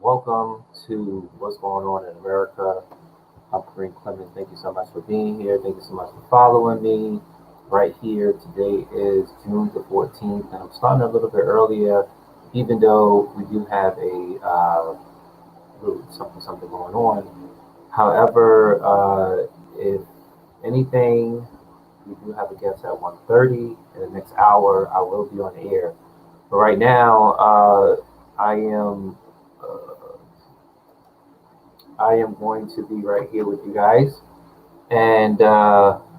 Welcome to What's Going On in America. I'm Kareem Clemons. Thank you so much for being here. Thank you so much for following me right here. Today is June the 14th, and I'm starting a little bit earlier, even though we do have a little something going on. However, if anything, we do have a guest at 1:30. In the next hour, I will be on the air. But right now, I am. I am going to be right here with you guys, and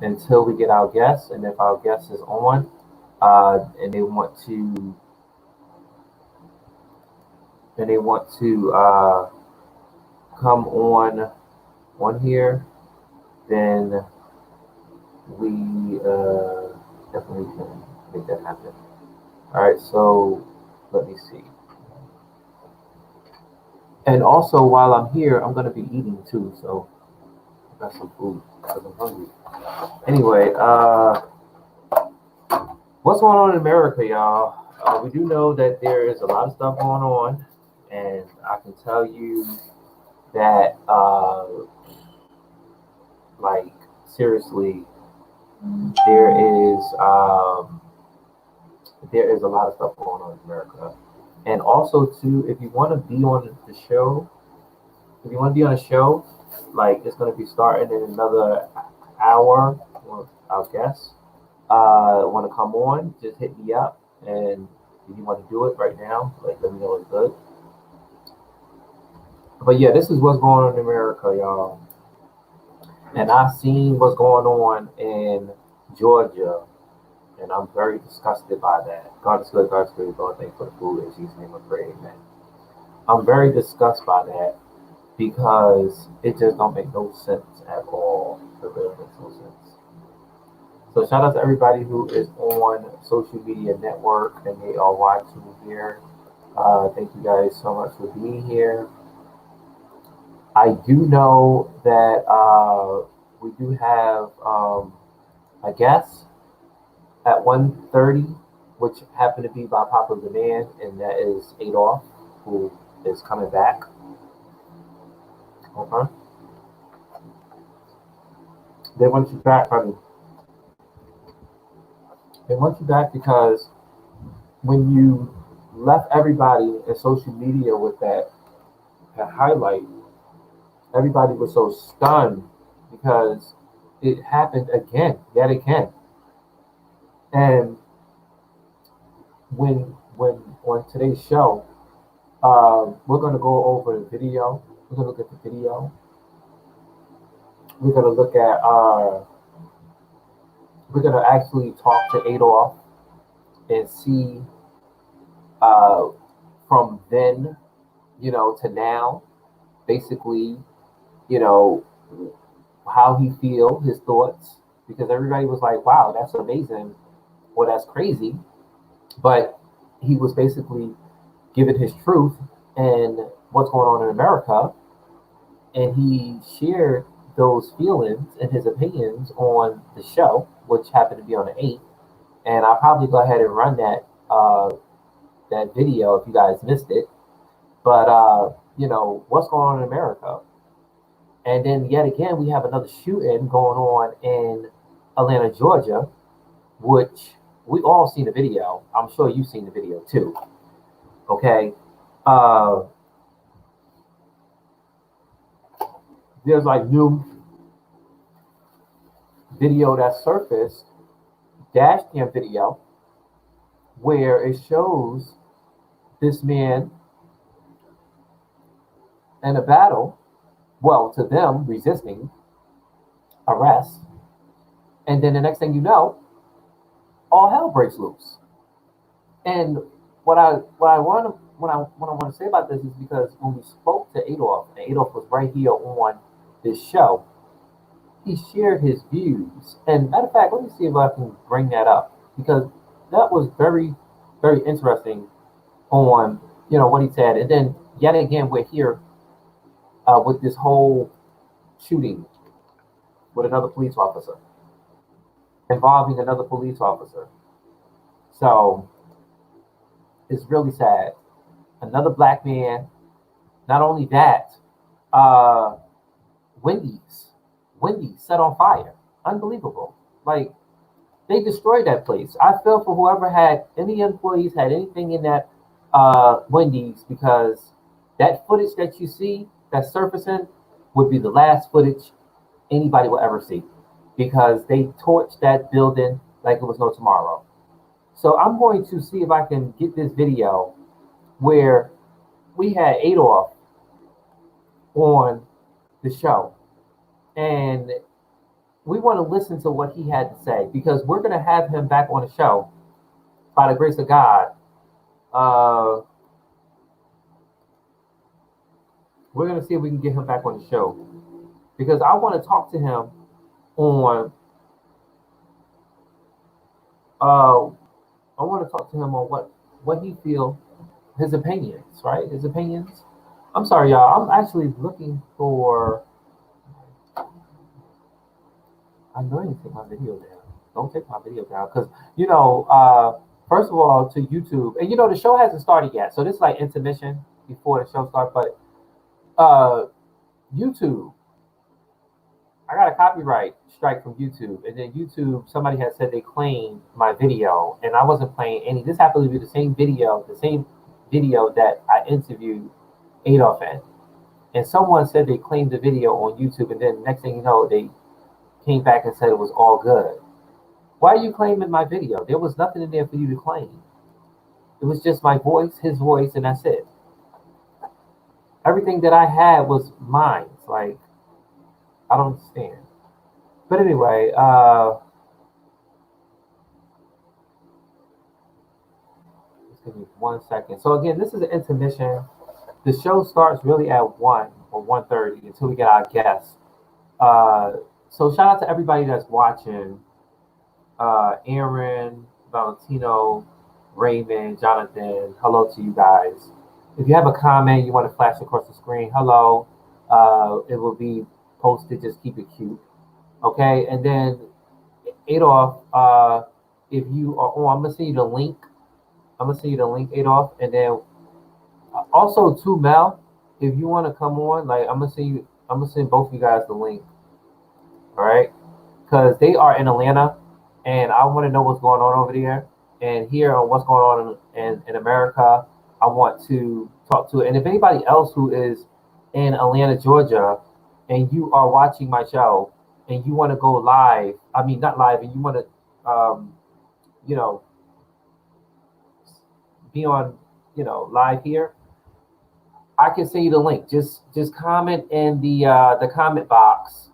until we get our guests, and if our guest is on, and they want to come on here, then we definitely can make that happen. All right, so let me see. And also, while I'm here, I'm going to be eating too, so I got some food because I'm hungry. Anyway, what's going on in America, y'all? We do know that there is a lot of stuff going on, and I can tell you that, like, seriously, there is um, there is a lot of stuff going on in America, and also too, if you want to be on the show, if you want to be on a show, like it's going to be starting in another hour. With our guests want to come on, just hit me up, and if you want to do it right now, like let me know it's good. But yeah, this is what's going on in America, y'all. And I've seen what's going on in Georgia, and I'm very disgusted by that. God is good, God is good, God thanks for the food. In Jesus' name I pray, amen. I'm very disgusted by that because it just don't make no sense at all. It really makes no sense. So shout out to everybody who is on social media network and they are watching here. Thank you guys so much for being here. I do know that we do have a guest at 1:30, which happened to be by popular demand, and that is Adolf, who is coming back. Okay. They want you back, honey. They want you back because when you left everybody in social media with that highlight, everybody was so stunned because it happened again, yet again. And when on today's show, We're going to go over the video. We're going to look at the video. We're going to look at, we're going to actually talk to Adolf and see uh, from then, to now, basically, you know, how he feel, his thoughts, because everybody was like, wow, that's amazing, or that's crazy. But he was basically giving his truth and what's going on in America, and he shared those feelings and his opinions on the show, which happened to be on the 8th. And I'll probably go ahead and run that video if you guys missed it. But what's going on in America? And then yet again, we have another shooting going on in Atlanta, Georgia, which we all seen the video. I'm sure you've seen the video too. Okay. Uh, there's like new video that surfaced, dash cam video, where it shows this man in a battle, well, to them, resisting arrest. And then the next thing you know, all hell breaks loose. And what I want to say about this is because when we spoke to Adolf, and Adolf was right here on this show, he shared his views. And matter of fact, let me see if I can bring that up because that was very, very interesting on what he said. And then yet again, we're here with this whole shooting with another police officer involving another police officer. So it's really sad. Another black man. Not only that, uh, Wendy's, Wendy's set on fire. Unbelievable. Like they destroyed that place. I feel for whoever had any employees had anything in that Wendy's because that footage that you see that's surfacing would be the last footage anybody will ever see because they torched that building like it was no tomorrow. So I'm going to see if I can get this video where we had Adolf on the show and we want to listen to what he had to say because we're going to have him back on the show by the grace of God. Uh, we're going to see if we can get him back on the show because I want to talk to him on. I want to talk to him on what he feel, his opinions, right? His opinions. I'm sorry, y'all. I'm actually looking for. I know you take my video down. Don't take my video down because first of all, to YouTube, and the show hasn't started yet, so this is like intermission before the show starts. But YouTube, I got a copyright strike from YouTube, and then YouTube, somebody had said they claimed my video, and I wasn't playing any. This happened to be the same video that I interviewed Adolf in, and someone said they claimed the video on YouTube, and then next thing you know, they came back and said it was all good. Why are you claiming my video? There was nothing in there for you to claim. It was just my voice, his voice, and that's it. Everything that I had was mine. Like, I don't understand. But anyway, just give me 1 second. So again, this is an intermission. The show starts really at 1 or 1:30 until we get our guests. So shout out to everybody that's watching. Aaron, Valentino, Raymond, Jonathan, hello to you guys. If you have a comment you want to flash across the screen, hello. It will be posted, just keep it cute. Okay, and then Adolf, if you are on, I'm gonna send you the link. I'm gonna send you the link, Adolf, and then also to Mel, if you want to come on, like I'm gonna send both of you guys the link. All right, because they are in Atlanta, and I want to know what's going on over there, and here on what's going on in America. I want to talk to it, and if anybody else who is in Atlanta, Georgia, and you are watching my show, and you want to go live, I mean not live, and you want to, you know, be on, live here, I can send you the link. Just comment in the comment box.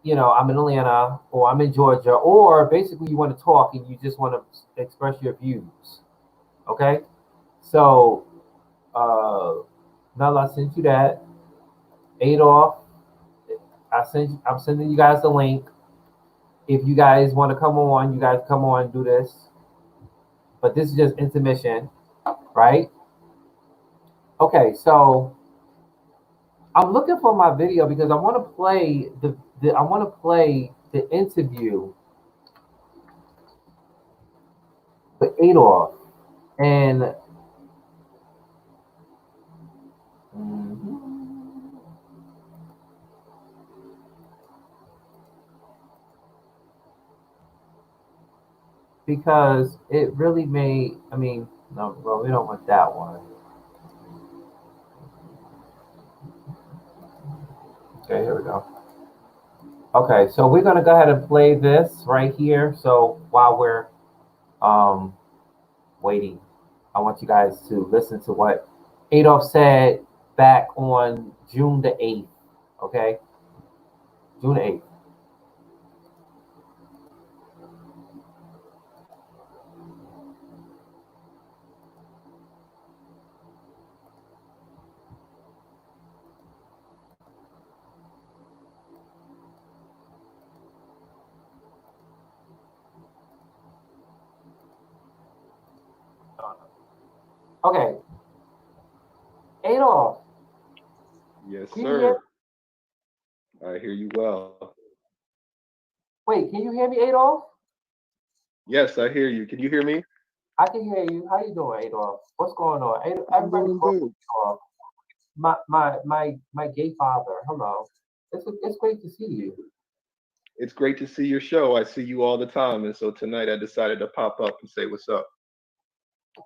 I'm in Atlanta or I'm in Georgia, or basically you want to talk and you just want to express your views. Okay, so now I sent you that. Adolf, I'm sending you guys the link. If you guys want to come on, you guys come on and do this. But this is just intermission, right? Okay, so I'm looking for my video because I want to play the interview with Adolf and because it really made. I mean, no, well, we don't want that one. Okay, here we go. Okay, so we're gonna go ahead and play this right here. So while we're um, waiting, I want you guys to listen to what Adolf said back on June the 8th. Okay, June the 8th. Okay, Adolf, Yes, can you hear? sir. I hear you well. Wait, can you hear me, Adolf? Yes, I hear you. Can you hear me? I can hear you. How you doing, Adolf? What's going on? I'm Everybody doing call good. Adolf. My gay father. Hello. It's great to see you. It's great to see your show. I see you all the time. And so tonight I decided to pop up and say what's up.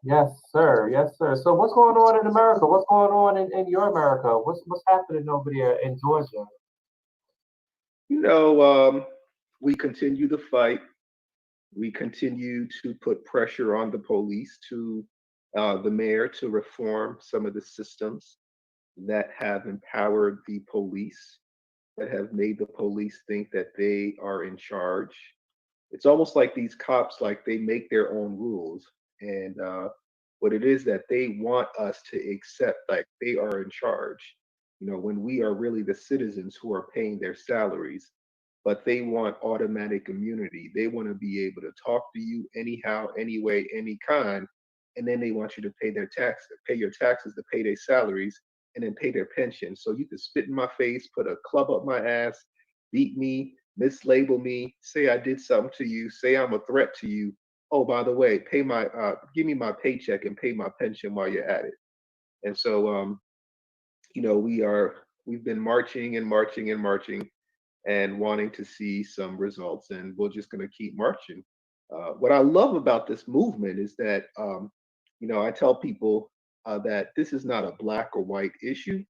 Yes, sir. Yes, sir. So what's going on in America? What's going on in your America? What's happening over there in Georgia? You know, we continue to fight. We continue to put pressure on the police, to the mayor, to reform some of the systems that have empowered the police, that have made the police think that they are in charge. It's almost like these cops, like they make their own rules, and what it is that they want us to accept, like they are in charge. When we are really the citizens who are paying their salaries, but they want automatic immunity. They want to be able to talk to you anyhow, anyway, any kind, and then they want you to pay their taxes, pay your taxes to pay their salaries, and then pay their pension. So you can spit in my face, put a club up my ass, beat me, mislabel me, say I did something to you, say I'm a threat to you. Oh, by the way, give me my paycheck and pay my pension while you're at it. And so, we've been marching and marching and marching and wanting to see some results, and we're just going to keep marching. What I love about this movement is that, I tell people that this is not a black or white issue.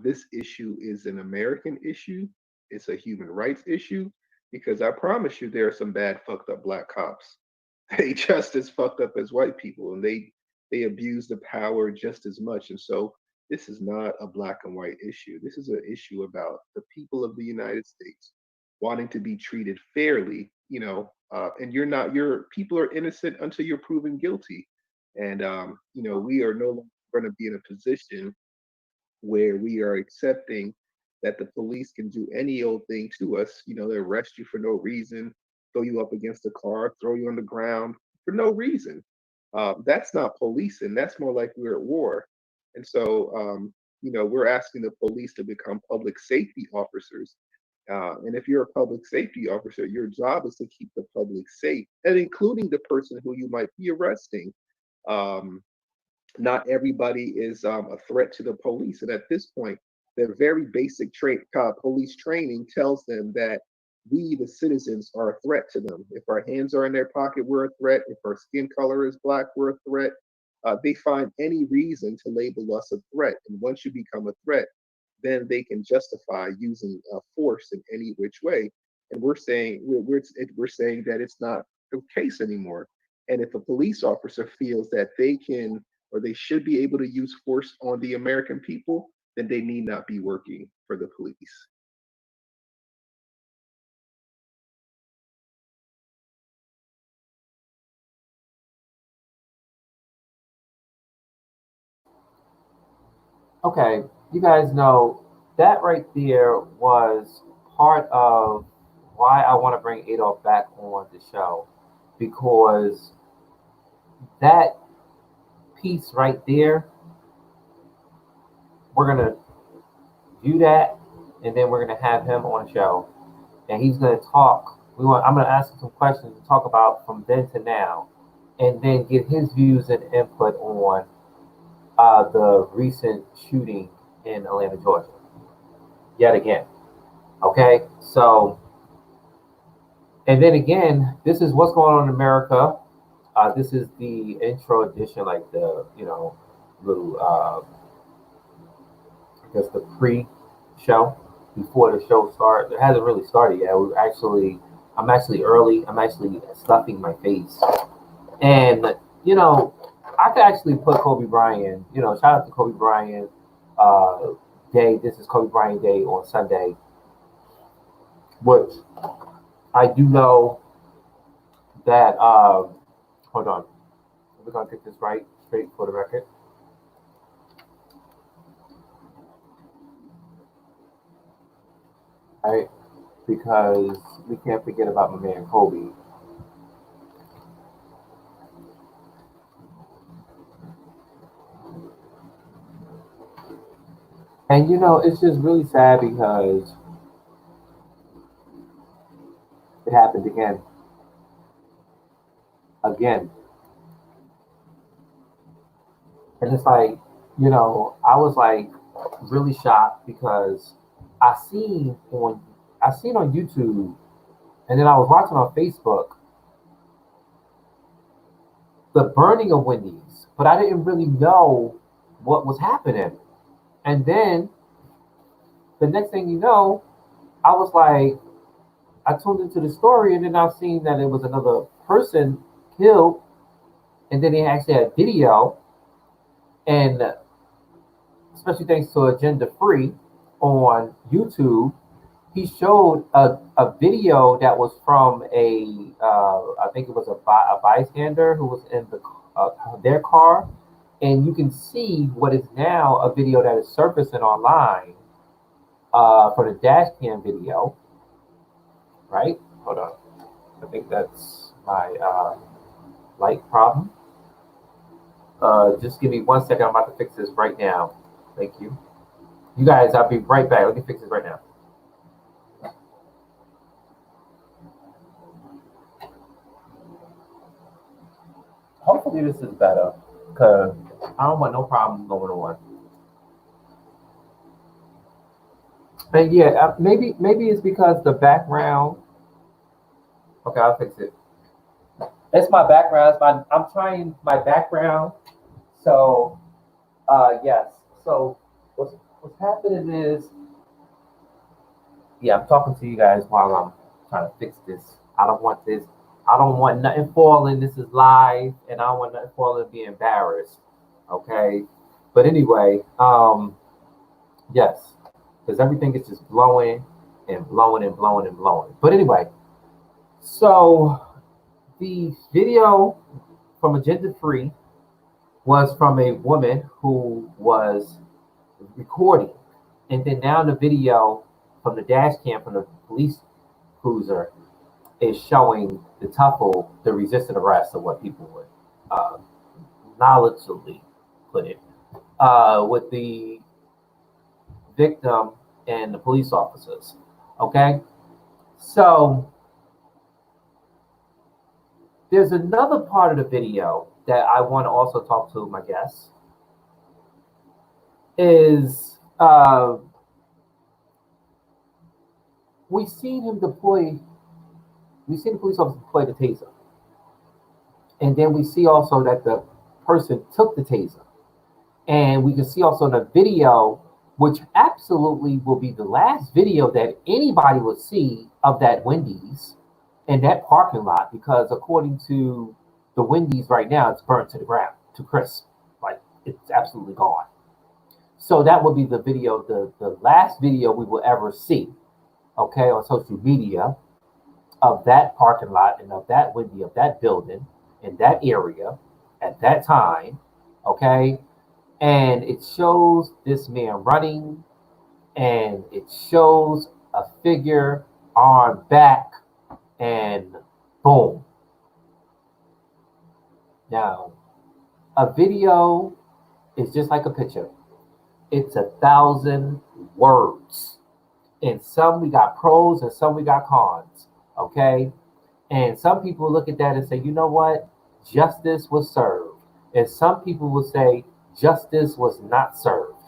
This issue is an American issue. It's a human rights issue because I promise you, there are some bad, fucked up black cops. They just as fucked up as white people, and they abuse the power just as much. And so, this is not a black and white issue. This is an issue about the people of the United States wanting to be treated fairly. And your people are innocent until you're proven guilty. And we are no longer going to be in a position where we are accepting that the police can do any old thing to us. They arrest you for no reason, throw you up against a car, throw you on the ground for no reason. That's not policing. That's more like we're at war. And so, we're asking the police to become public safety officers. And if you're a public safety officer, your job is to keep the public safe, and including the person who you might be arresting. Um, Not everybody is a threat to the police. And at this point, their very basic police training tells them that we, the citizens, are a threat to them. If our hands are in their pocket, we're a threat. If our skin color is black, we're a threat. They find any reason to label us a threat. And once you become a threat, then they can justify using force in any which way. And we're saying that it's not the case anymore. And if a police officer feels that they can or they should be able to use force on the American people, then they need not be working for the police. Okay, you guys know that right there was part of why I want to bring Adolf back on the show, because that piece right there, we're gonna do that, and then we're gonna have him on the show, and he's gonna talk. I'm gonna ask him some questions to talk about from then to now, and then get his views and input on the recent shooting in Atlanta, Georgia, yet again. Okay, so and then again, this is what's going on in America. This is the intro edition, like the little I guess the pre-show before the show starts. It hasn't really started yet. I'm actually early. I'm actually stuffing my face, and you know, I could actually put Kobe Bryant. Shout out to Kobe Bryant uh, Day. This is Kobe Bryant Day on Sunday, which I do know that. Hold on, we're gonna get this right, straight for the record. Right, because we can't forget about my man Kobe. And it's just really sad because it happened again, again. And it's like, I was like really shocked because I seen on I seen on YouTube, and then I was watching on Facebook the burning of Wendy's, but I didn't really know what was happening. And then the next thing you know, I was like, I tuned into the story, and then I seen that it was another person killed, and then they actually had video, and especially thanks to Agenda Free on YouTube, he showed a video that was from I think it was a bystander who was in their car, and you can see what is now a video that is surfacing online for the dash cam video, right? Hold on, I think that's my light problem. Just give me 1 second. I'm about to fix this right now. Thank you. You guys, I'll be right back. Let me fix this right now. Hopefully this is better, because I don't want no problem going on. And yeah, maybe it's because the background. Okay, I'll fix it. It's my background. I'm trying my background. So yes. So what's happening is, yeah, I'm talking to you guys while I'm trying to fix this. I don't want this. I don't want nothing falling. This is live, and I don't want nothing falling and be embarrassed. Okay. But anyway, yes, because everything is just blowing and blowing and blowing and blowing. But anyway, so the video from Agenda Free was from a woman who was recording, and then now the video from the dash cam from the police cruiser is showing the tuffle, the resisted arrest, of what people would uh, knowledgeably put it, with the victim and the police officers. Okay, so there's another part of the video that I want to also talk to my guests. Is we've seen him deploy, we've seen the police officer deploy the taser, and then we see also that the person took the taser, and we can see also in the video, which absolutely will be the last video that anybody will see of that Wendy's in that parking lot, because according to the Wendy's right now, it's burnt to the ground, to crisp, like it's absolutely gone. So that would be the video, the last video we will ever see, okay, on social media of that parking lot and of that window of that building in that area at that time, okay? And it shows this man running, and it shows a figure arm back, and boom. Now, a video is just like a picture. It's 1,000 words. And some we got pros and some we got cons. Okay. And some people look at that and say, you know what? Justice was served. And some people will say justice was not served.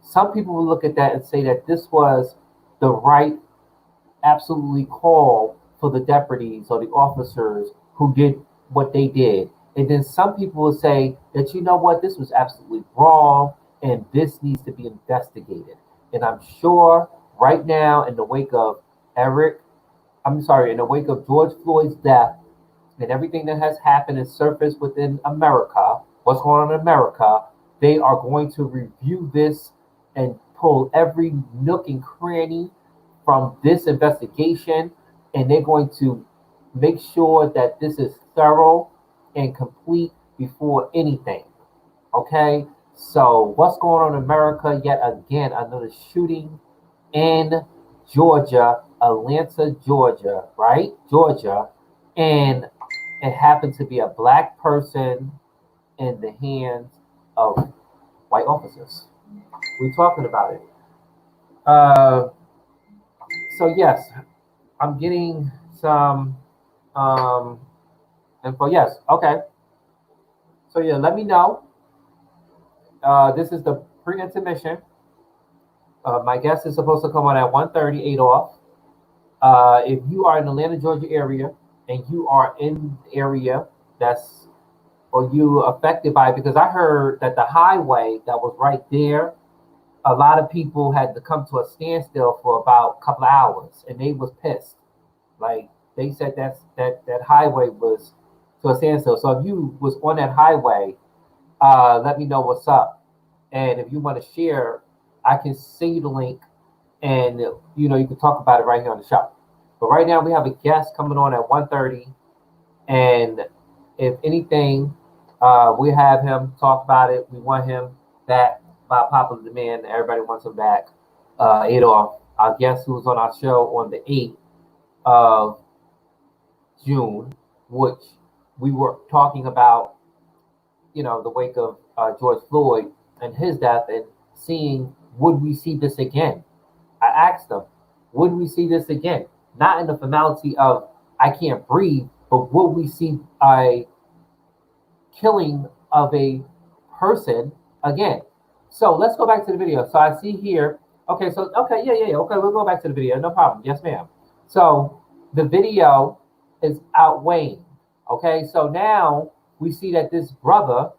Some people will look at that and say that this was the right, absolutely call for the deputies or the officers who did what they did. And then some people will say that, you know what, this was absolutely wrong and this needs to be investigated. And I'm sure right now, in the wake of in the wake of George Floyd's death and everything that has happened and surfaced within America, what's going on in America, they are going to review this and pull every nook and cranny from this investigation, and they're going to make sure that this is thorough and complete before anything. Okay? So, what's going on in America? Yet again, another shooting in Georgia, Atlanta, Georgia, right? Georgia. And it happened to be a black person in the hands of white officers. We're talking about it. Uh, so, yes, I'm getting some um, info. Yes, okay. So, yeah, let me know. This is the pre-intermission. My guest is supposed to come on at 1:30, 8 off. If you are in the Atlanta, Georgia area and you are in the area that's or you affected by it, because I heard that the highway that was right there, a lot of people had to come to a standstill for about a couple of hours, and they was pissed. Like they said, that highway was to a standstill. So if you was on that highway, let me know what's up, and if you want to share, I can send you the link, and you can talk about it right here on the show. But right now we have a guest coming on at 1:30, and if anything, we have him talk about it. We want him back by popular demand. Everybody wants him back. Adolf, our guest who's on our show on the 8th of June, which we were talking about, the wake of George Floyd and his death, and seeing, would we see this again? I asked them, would we see this again? Not in the formality of I can't breathe, but would we see a killing of a person again? So let's go back to the video. So I see here. Okay, yeah. Okay, we'll go back to the video. No problem. Yes, ma'am. So the video is outweighing. Okay, so now we see that this brother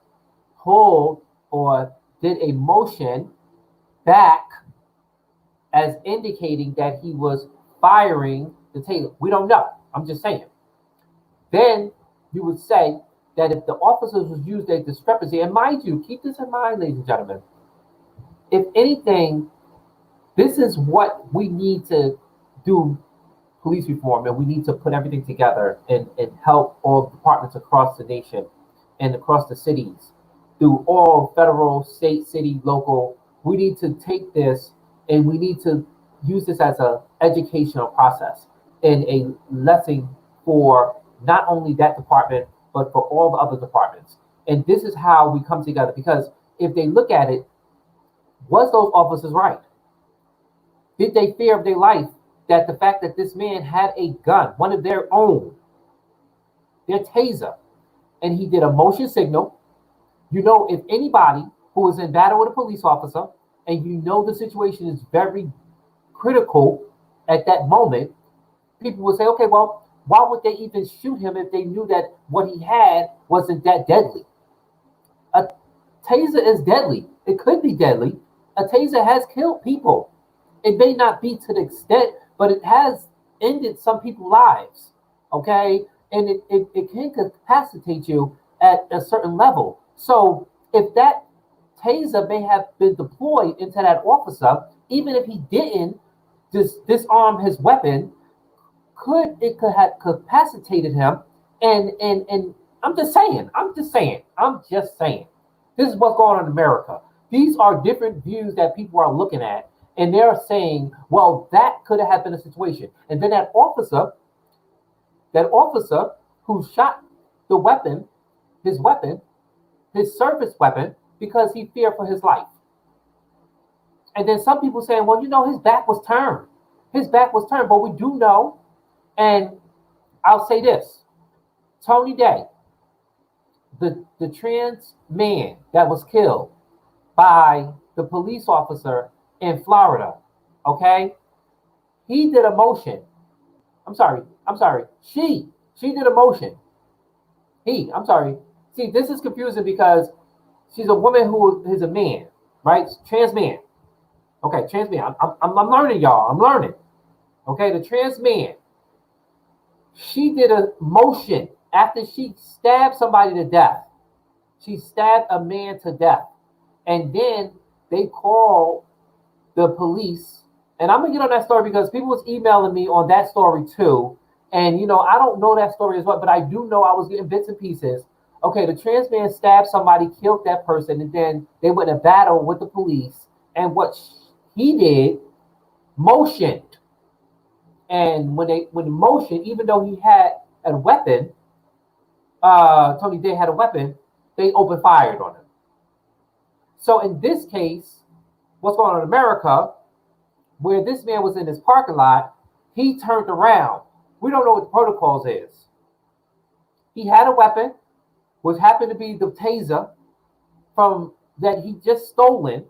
pulled or did a motion back as indicating that he was firing the taser. We don't know. I'm just saying. Then you would say that if the officers was used a discrepancy, and mind you, keep this in mind, ladies and gentlemen, if anything, this is what we need to do police reform, and we need to put everything together and help all departments across the nation and across the cities through all federal, state, city, local. We need to take this and we need to use this as an educational process and a lesson for not only that department, but for all the other departments. And this is how we come together, because if they look at it, was those officers right? Did they fear of their life that the fact that this man had a gun, one of their own, their taser, and he did a motion signal? If anybody who is in battle with a police officer and the situation is very critical at that moment, people will say, okay, well, why would they even shoot him if they knew that what he had wasn't that deadly? A taser is deadly. It could be deadly. A taser has killed people. It may not be to the extent, but it has ended some people's lives. Okay? And it can capacitate you at a certain level. So if that taser may have been deployed into that officer, even if he didn't disarm his weapon, could have capacitated him. And I'm just saying, this is what's going on in America. These are different views that people are looking at, and they're saying, well, that could have been a situation. And then that officer who shot the weapon, his weapon, his service weapon, because he feared for his life. And then some people saying, well, his back was turned. His back was turned, but we do know, and I'll say this: Tony Day, the trans man that was killed by the police officer in Florida, okay? He did a motion. I'm sorry. She did a motion. I'm sorry. See, this is confusing because she's a woman who is a man, right? Trans man. Okay, trans man. I'm learning, y'all. I'm learning. Okay, the trans man. She did a motion after she stabbed somebody to death. She stabbed a man to death. And then they called the police. And I'm going to get on that story because people was emailing me on that story too. And, I don't know that story as well, but I do know I was getting bits and pieces. Okay, the trans man stabbed somebody, killed that person, and then they went in a battle with the police. And what he did, motioned. And when the motion, even though he had a weapon, Tony Day had a weapon, they opened fire on him. So in this case, what's going on in America, where this man was in his parking lot, he turned around. We don't know what the protocols is. He had a weapon, which happened to be the taser from that he just stolen.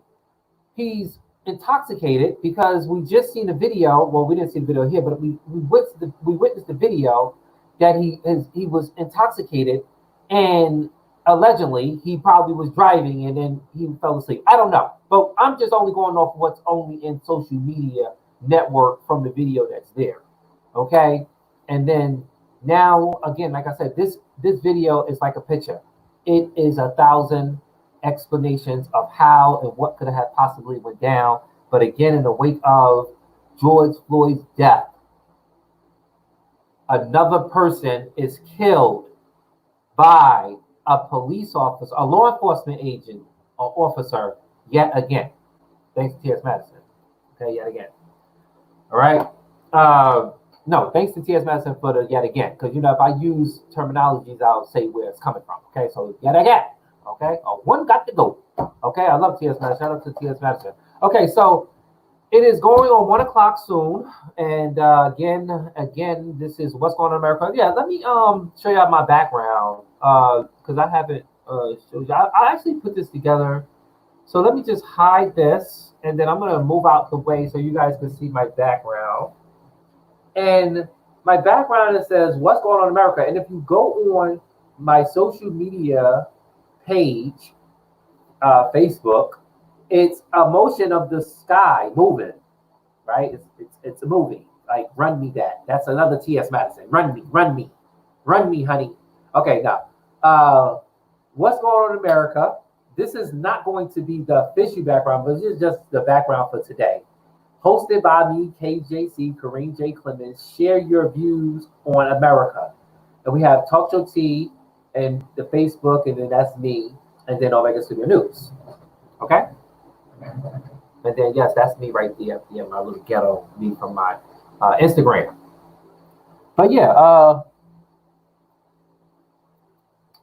He's intoxicated because we just seen the video. Well, we didn't see the video here, but we witnessed the video that he was intoxicated, and allegedly he probably was driving and then he fell asleep. I don't know, but I'm just only going off what's only in social media network from the video that's there. Okay, and then now again, like I said, this video is like a picture. It is 1,000 explanations of how and what could have possibly went down. But again, in the wake of George Floyd's death, another person is killed by a police officer, a law enforcement agent or officer, yet again. Thanks to T.S. Madison. Okay, yet again. All right. No, thanks to T.S. Madison for the yet again. Because, if I use terminologies, I'll say where it's coming from. Okay, so yet again. Okay, one got to go. Okay, I love T.S. Madison. Shout out to T.S. Madison. Okay, so it is going on 1 o'clock soon, and again, this is what's going on in America. Yeah, let me show y'all my background because I haven't showed you. I actually put this together, so let me just hide this, and then I'm gonna move out the way so you guys can see my background. And my background, it says what's going on in America, and if you go on my social media page, Facebook, it's a motion of the sky moving, right? It's a movie. Like run me that. That's another T.S. Madison. Run me, honey. Okay, now, what's going on in America? This is not going to be the official background, but this is just the background for today. Hosted by me, KJC, Kareem J. Clemons. Share your views on America. And we have Talk Show T and the Facebook, and then that's me, and then Omega Studio News. Okay? And then, yes, that's me right there. Yeah, my little ghetto me from my Instagram. But yeah,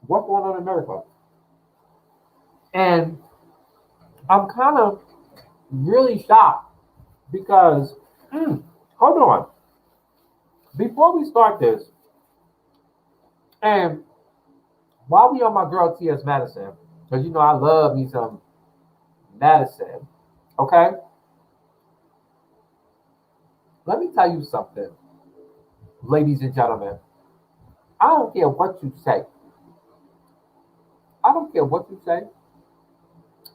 what's going on in America? And I'm kind of really shocked because, hold on. Before we start this, and while we on my girl T.S. Madison, because I love me some Madison, okay? Let me tell you something, ladies and gentlemen. I don't care what you say. I don't care what you say.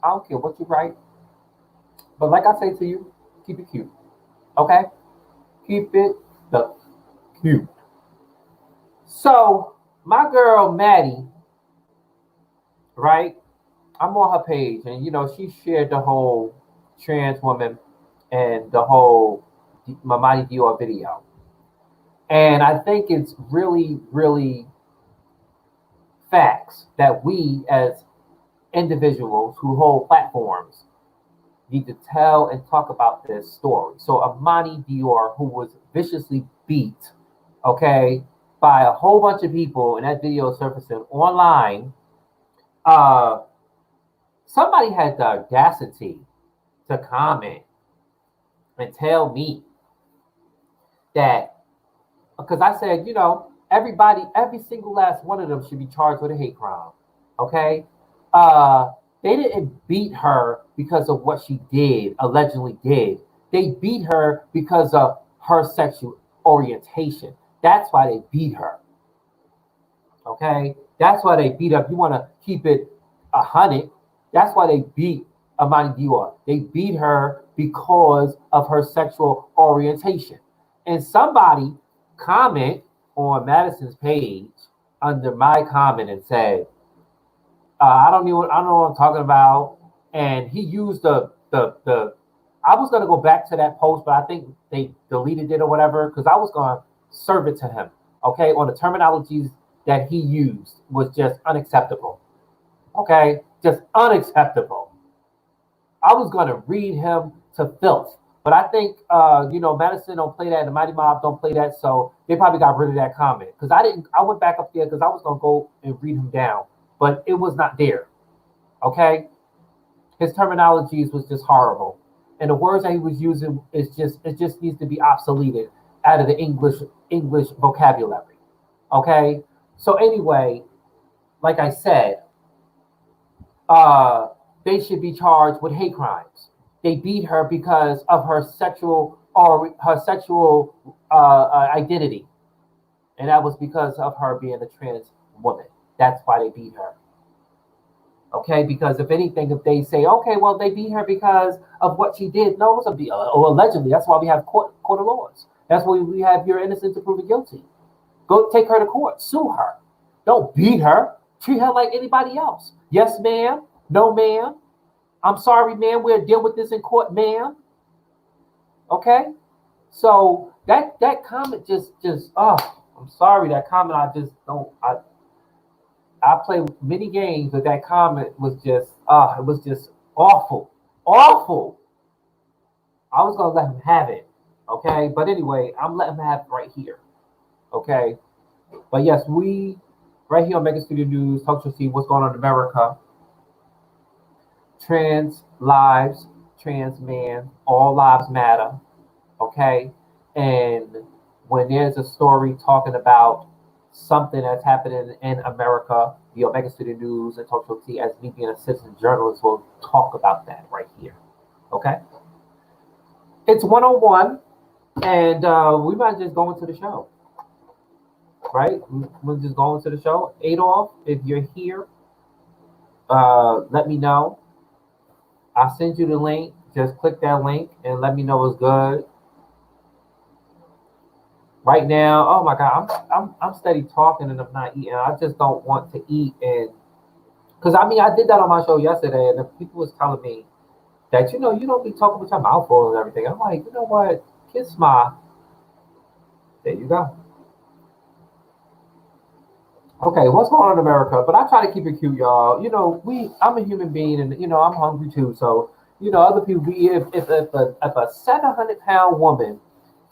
I don't care what you write. But like I say to you, keep it cute, okay? Keep it the cute. So, my girl Maddie, right? I'm on her page, and she shared the whole trans woman and the whole Mamadi Dior video. And I think it's really, really facts that we as individuals who hold platforms need to tell and talk about this story. So Amani Dior, who was viciously beat, okay, by a whole bunch of people, and that video surfacing online, uh, somebody had the audacity to comment and tell me that, because I said, everybody, every single last one of them should be charged with a hate crime. Okay? Uh, they didn't beat her because of what she did, allegedly did. They beat her because of her sexual orientation. That's why they beat her. Okay? That's why they beat up. You want to keep it 100. That's why they beat Amani Dior. They beat her because of her sexual orientation. And somebody comment on Madison's page under my comment and said, I don't know what I'm talking about. And he used the I was gonna go back to that post, but I think they deleted it or whatever, because I was gonna serve it to him. Okay, on the terminologies that he used was just unacceptable. Okay, just unacceptable. I was gonna read him to filth. But I think Madison don't play that, the Mighty Mob don't play that, so they probably got rid of that comment. Because I didn't I went back up there because I was gonna go and read him down, but it was not there. Okay? His terminologies was just horrible. And the words that he was using is just it just needs to be obsoleted out of the English vocabulary. Okay? So anyway, like I said, uh, they should be charged with hate crimes. They beat her because of her sexual or her sexual identity, and that was because of her being a trans woman. That's why they beat her. Okay, because if anything, if they say, okay, well, they beat her because of what she did, no, it's or allegedly. That's why we have court of laws. That's why we have you're innocent to prove guilty. Go take her to court, sue her. Don't beat her. Treat her like anybody else. Yes, ma'am. No, ma'am. I'm sorry, ma'am. We'll deal with this in court, ma'am. Okay. So that comment just I'm sorry, that comment I just don't I play many games, but that comment was just it was just awful. Awful. I was gonna let him have it. Okay. But anyway, I'm letting him have it right here. Okay. But yes, we right here on Mega Studio News, talk to see what's going on in America. Trans lives, trans man, all lives matter. Okay. And when there's a story talking about something that's happening in America, the Omega Studio News and Talk Show T, as me being a citizen journalist, will talk about that right here. Okay. It's 101, and we might just go into the show. Right? We'll just go into the show. Adolf, if you're here, let me know. I'll send you the link. Just click that link and let me know it's good. Right now, oh my God, I'm steady talking and I'm not eating. I just don't want to eat, and because I mean I did that on my show yesterday, and the people was telling me that you don't be talking with your mouth full and everything. I'm like, you know what? Kiss my. There you go. Okay, what's going on in America? But I try to keep it cute, y'all. I'm a human being, and I'm hungry too. So other people. If a 700-pound woman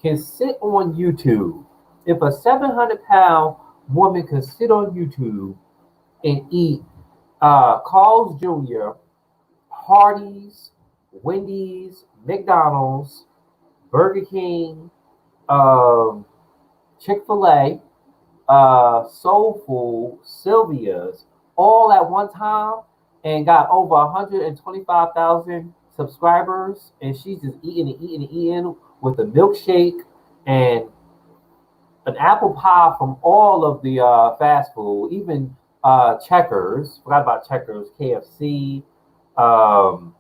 can sit on YouTube, if a 700-pound woman can sit on YouTube and eat Carl's Jr., Hardee's, Wendy's, McDonald's, Burger King, um, Chick-fil-A, Soul Food, Sylvia's, all at one time, and got over 125,000 subscribers, and she's just eating and eating and eating with a milkshake and an apple pie from all of the fast food, even Checkers. Forgot about Checkers, KFC. Um,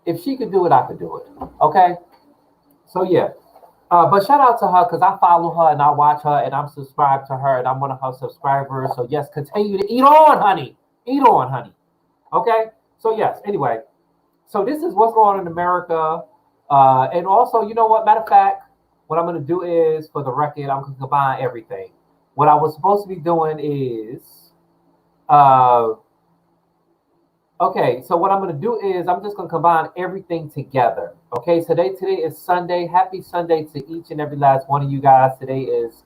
if she could do it, I could do it. Okay, so yeah. But shout out to her because I follow her and I watch her and I'm subscribed to her and I'm one of her subscribers. So yes, continue to eat on, honey. Eat on, honey. Okay. So yes. Anyway, so this is what's going on in America. And also, you know what? Matter of fact, what I'm going to do is, for the record, I'm going to combine everything. What I was supposed to be doing is, uh, okay, so what I'm going to do is I'm just going to combine everything together. Okay, today is Sunday. Happy Sunday to each and every last one of you guys. Today is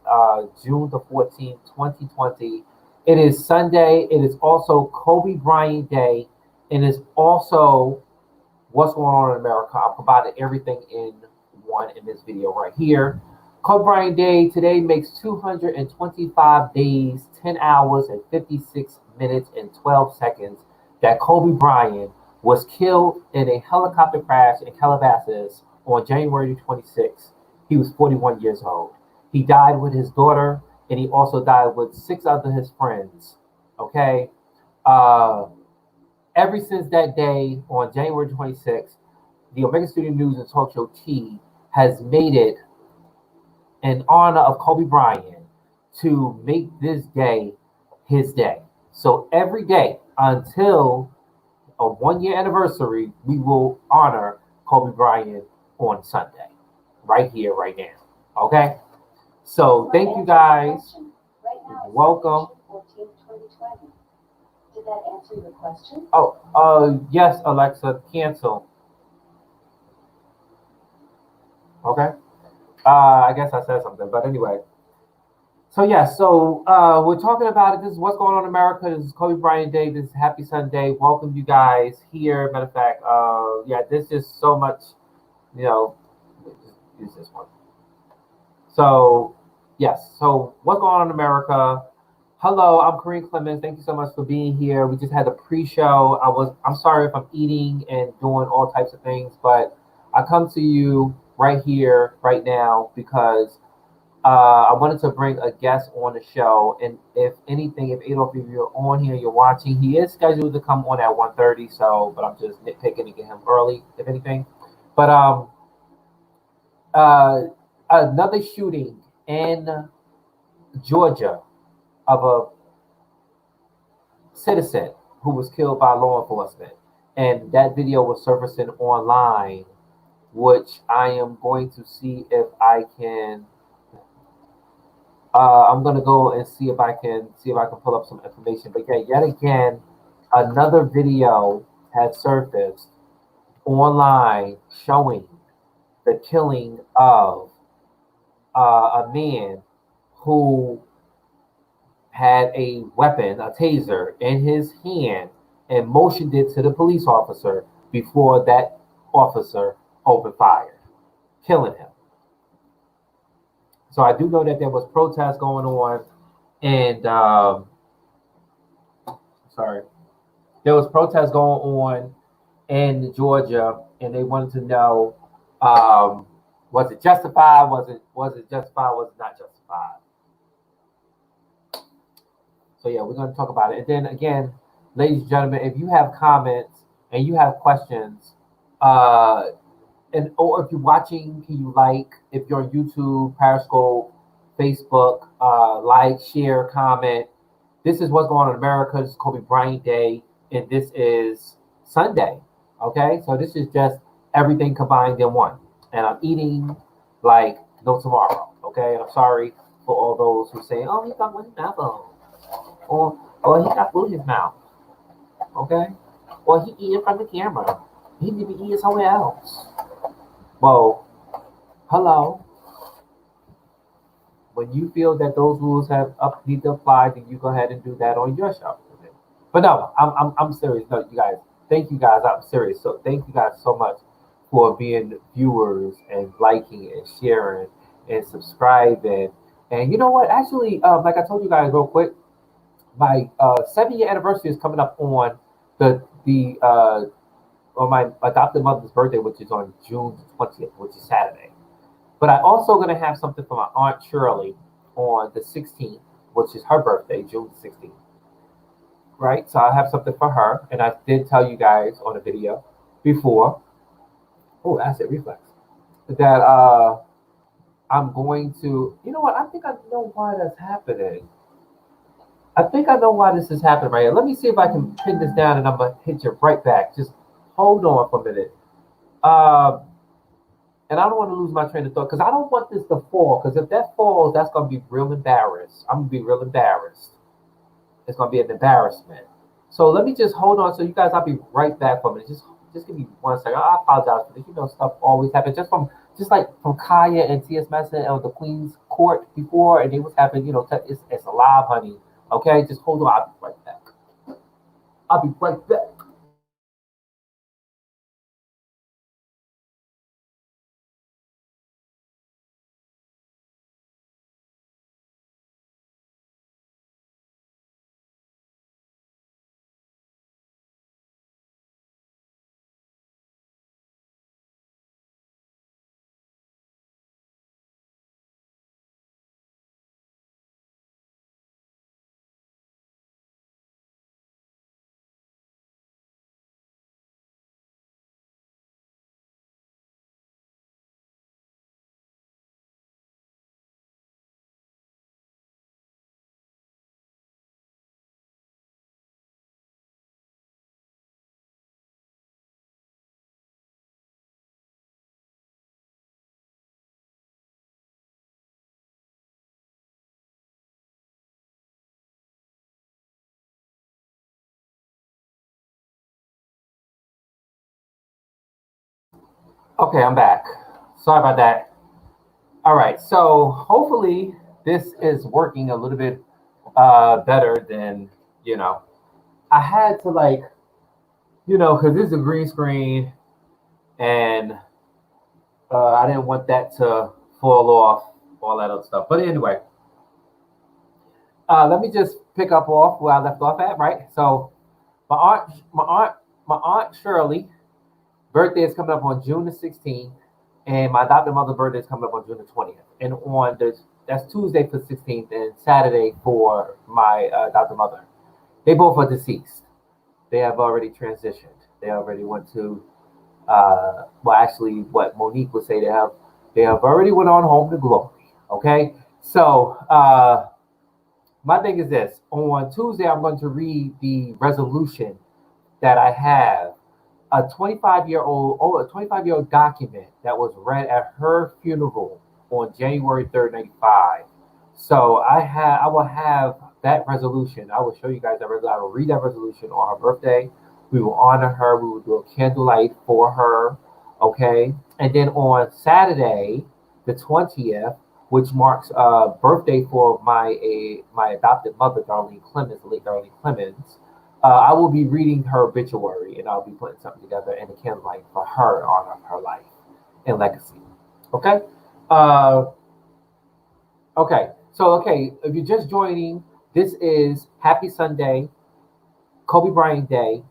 June the 14th, 2020. It is Sunday. It is also Kobe Bryant Day. And it's also what's going on in America. I provided everything in one in this video right here. Kobe Bryant Day today makes 225 days, 10 hours, and 56 minutes and 12 seconds that Kobe Bryant was killed in a helicopter crash in Calabasas on January 26th. He was 41 years old. He died with his daughter, and he also died with six other his friends. Okay. Uh, Ever since that day on January 26th, the Omega Studio News and Talk Show T has made it in honor of Kobe Bryant to make this day his day. So every day until a 1 year anniversary, we will honor Kobe Bryant on Sunday, right here, right now. Okay? So thank you guys. Welcome. Did that answer your question? Oh, yes, Alexa, cancel. Okay. I guess I said something, but anyway. So yeah, so we're talking about it. This is what's going on in America. This is Kobe Bryant Day. This is Happy Sunday. Welcome you guys here. Matter of fact, yeah, this is so much, you know, just use this one. So yes, so what's going on in America? Hello, I'm Kareem Clemons. Thank you so much for being here. We just had the pre-show. I'm sorry if I'm eating and doing all types of things, but I come to you right here, right now, because I wanted to bring a guest on the show. And if anything, if Adolf, if you're on here, you're watching, he is scheduled to come on at 1:30. So, but I'm just nitpicking to get him early, if anything. But uh, another shooting in Georgia of a citizen who was killed by law enforcement. And that video was surfacing online, which I am going to see if I can. I'm gonna go and see if I can pull up some information. But yeah, yet again, another video has surfaced online showing the killing of a man who had a weapon, a taser, in his hand and motioned it to the police officer before that officer opened fire, killing him. So I do know that there was protests going on, and sorry, there was protests going on in Georgia, and they wanted to know, um, was it justified? Was it justified? Was it not justified? So yeah, we're going to talk about it. And then again, ladies and gentlemen, if you have comments and you have questions, uh, and or if you're watching, can you like? If you're on YouTube, Periscope, Facebook, like, share, comment. This is what's going on in America. This is Kobe Bryant Day, and this is Sunday. Okay, so this is just everything combined in one. And I'm eating like no tomorrow. Okay, and I'm sorry for all those who say, "Oh, he got one apple," or "He got food in his mouth." Okay, or he eating from the camera. He need to be eating somewhere else. Well, hello. When you feel that those rules have need to apply, then you go ahead and do that on your show. But no, I'm serious. No, you guys, thank you guys. I'm serious. So thank you guys so much for being viewers and liking and sharing and subscribing. And you know what? Actually, like I told you guys real quick, my 7 year anniversary is coming up on the on my adopted mother's birthday, which is on June 20th, which is Saturday. But I also gonna have something for my aunt Shirley on the 16th, which is her birthday, June 16th. Right? So I have something for her, and I did tell you guys on a video before. Oh, acid reflex. That I'm going to, you know what? I think I know why that's happening. I think I know why this is happening right here. Let me see if I can pin this down and I'm going to hit you right back. Just hold on for a minute. Uh, and I don't want to lose my train of thought because I don't want this to fall. Because if that falls, that's going to be real embarrassed. I'm going to be real embarrassed. It's going to be an embarrassment. So let me just hold on. So you guys, I'll be right back for a minute. Just give me 1 second. I apologize for this. You know, stuff always happens. Just like from Kaya and T.S. Madison and the Queen's Court before, and it was happening. You know, it's alive, honey. Okay, just hold on. I'll be right back. I'll be right back. Okay, I'm back. Sorry about that. All right, so hopefully this is working a little bit better than you know. I had to like because this is a green screen and I didn't want that to fall off, all that other stuff. But anyway, let me just pick up off where I left off at. Right, so my aunt, my aunt, my aunt Shirley birthday is coming up on June the 16th, and my adopted mother's birthday is coming up on June the 20th. And on this, that's Tuesday for the 16th and Saturday for my adopted mother. They both are deceased. They have already transitioned. They already went to, well, actually, what Monique would say, they have already went on home to glory. Okay, so my thing is this: on Tuesday, I'm going to read the resolution that I have a 25-year-old document that was read at her funeral on January 3rd, 95. So I will have that resolution. I will show you guys that resolution. I will read that resolution on her birthday. We will honor her. We will do a candlelight for her. Okay. And then on Saturday, the 20th, which marks birthday for my adopted mother, Darlene Clemens, the late Darlene Clemens, I will be reading her obituary and I'll be putting something together in a candlelight for her in honor of her life and legacy. Okay? Uh, okay. So, okay, if you're just joining, this is Happy Sunday, Kobe Bryant Day,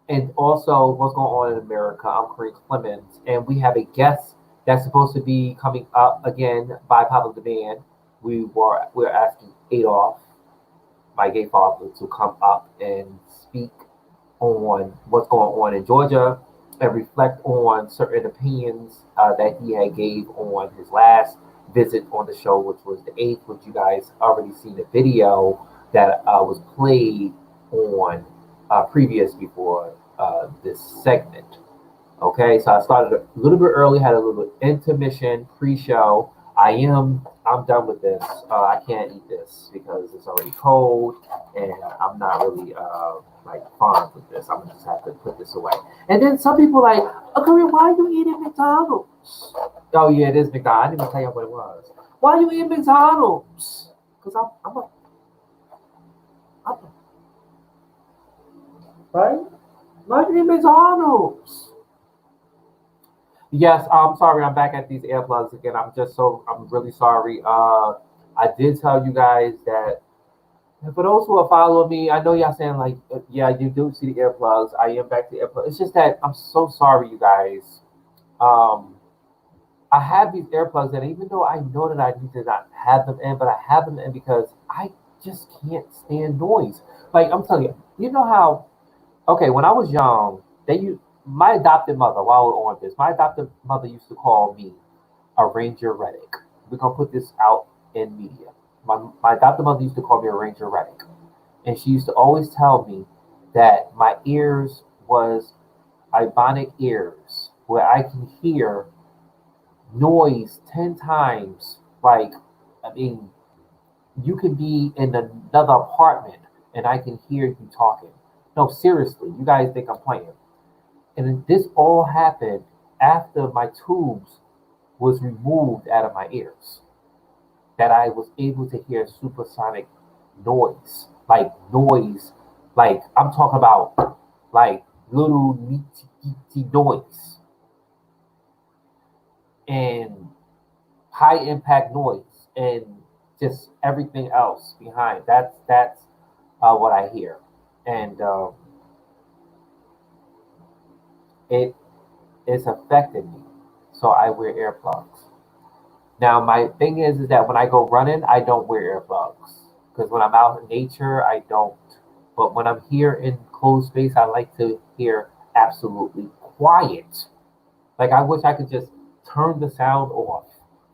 and also what's going on in America. I'm Kareem Clemons, and we have a guest that's supposed to be coming up again by public demand. We're asking Adolf, my gay father, to come up and speak on what's going on in Georgia and reflect on certain opinions that he had gave on his last visit on the show, which was the 8th, which you guys already seen the video that was played on previous before this segment. Okay, so I started a little bit early, had a little intermission pre-show. I'm done with this. I can't eat this because it's already cold, and I'm not really like fond with this. I'm gonna just have to put this away. And then some people like, oh, Korea, why are you eating McDonald's? Oh yeah, it is McDonald's. I didn't even tell you what it was. Why are you eating McDonald's? Because I'm a, right? Why are you eating McDonald's? Yes, I'm sorry. I'm back at these earplugs again. I'm really sorry. I did tell you guys that and for those who are following me, I know y'all saying like, yeah, you do see the earplugs. I am back to the earplugs. It's just that I'm so sorry, you guys. Um, I have these earplugs, and even though I know that I need to not have them in, but I have them in because I just can't stand noise. Like I'm telling you, you know how okay, when I was young, my adopted mother, while we're on this, my adopted mother used to call me a Ranger Reddick we're gonna put this out in media. My adopted mother used to call me a Ranger Reddick, and she used to always tell me that my ears was ibonic ears, where I can hear noise 10 times. Like, I mean, you could be in another apartment and I can hear you talking. No, seriously, you guys think I'm playing. And this all happened after my tubes was removed out of my ears. That I was able to hear supersonic noise, like I'm talking about, like little nitty noise and high impact noise and just everything else behind. That's what I hear, and it is affecting me. So I wear earplugs. Now my thing is that when I go running, I don't wear earplugs because when I'm out in nature, I don't. But when I'm here in closed space, I like to hear absolutely quiet. Like I wish I could just turn the sound off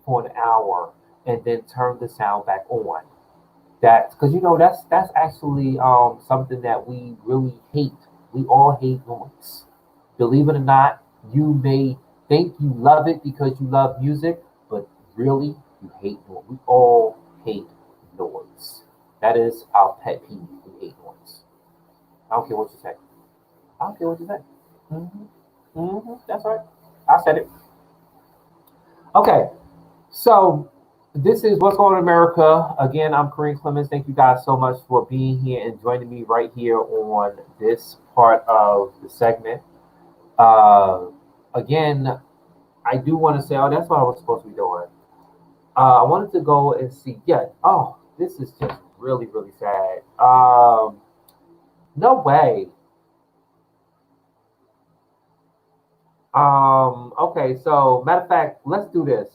for an hour and then turn the sound back on. That's because that's actually something that we really hate. We all hate noise. Believe it or not, you may think you love it because you love music, but really you hate noise. We all hate noise. That is our pet peeve. We hate noise. I don't care what you say. I don't care what you say. That's right. I said it. Okay, so this is What's Going on in America. Again, I'm Kareem Clemons. Thank you guys so much for being here and joining me right here on this part of the segment. Uh, Again, I do want to say, oh, that's what I was supposed to be doing. I wanted to go and see. Yeah. Oh, this is just really, really sad. No way. Okay. So, matter of fact, let's do this.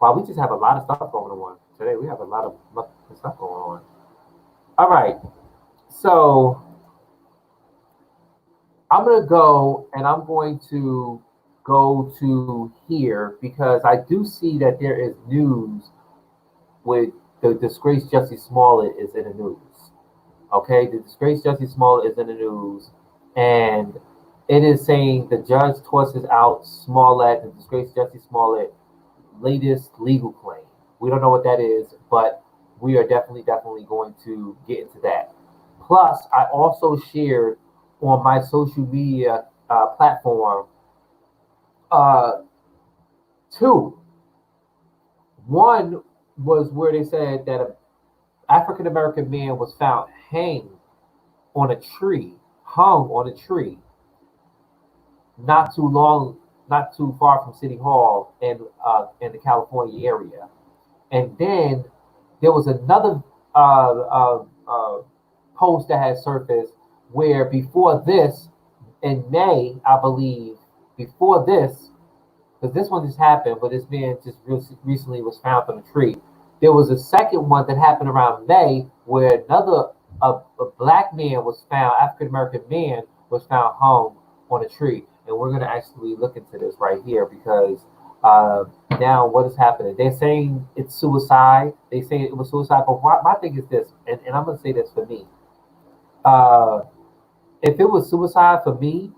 Wow, we just have a lot of stuff going on today. We have a lot of stuff going on. All right. So, I'm gonna go and I'm going to go to here because I do see that there is news with the disgraced Jussie Smollett is in the news. Okay, the disgraced Jussie Smollett is in the news, and it is saying the judge tosses out Smollett, the disgraced Jussie Smollett, latest legal claim. We don't know what that is, but we are definitely going to get into that. Plus, I also shared on my social media platform uh, two. One was where they said that an African American man was found on a tree, hung on a tree, not too long, not too far from City Hall in the California area. And then there was another post that had surfaced where before this, in May, I believe, before this, because this one just happened, but this man just recently was found on a tree. There was a second one that happened around May where a black man was found, African American man was found hung on a tree. And we're going to actually look into this right here because uh, now what is happening? They're saying it's suicide. They say it was suicide. But my thing is this, and I'm going to say this for me. Uh, if it was suicide for me,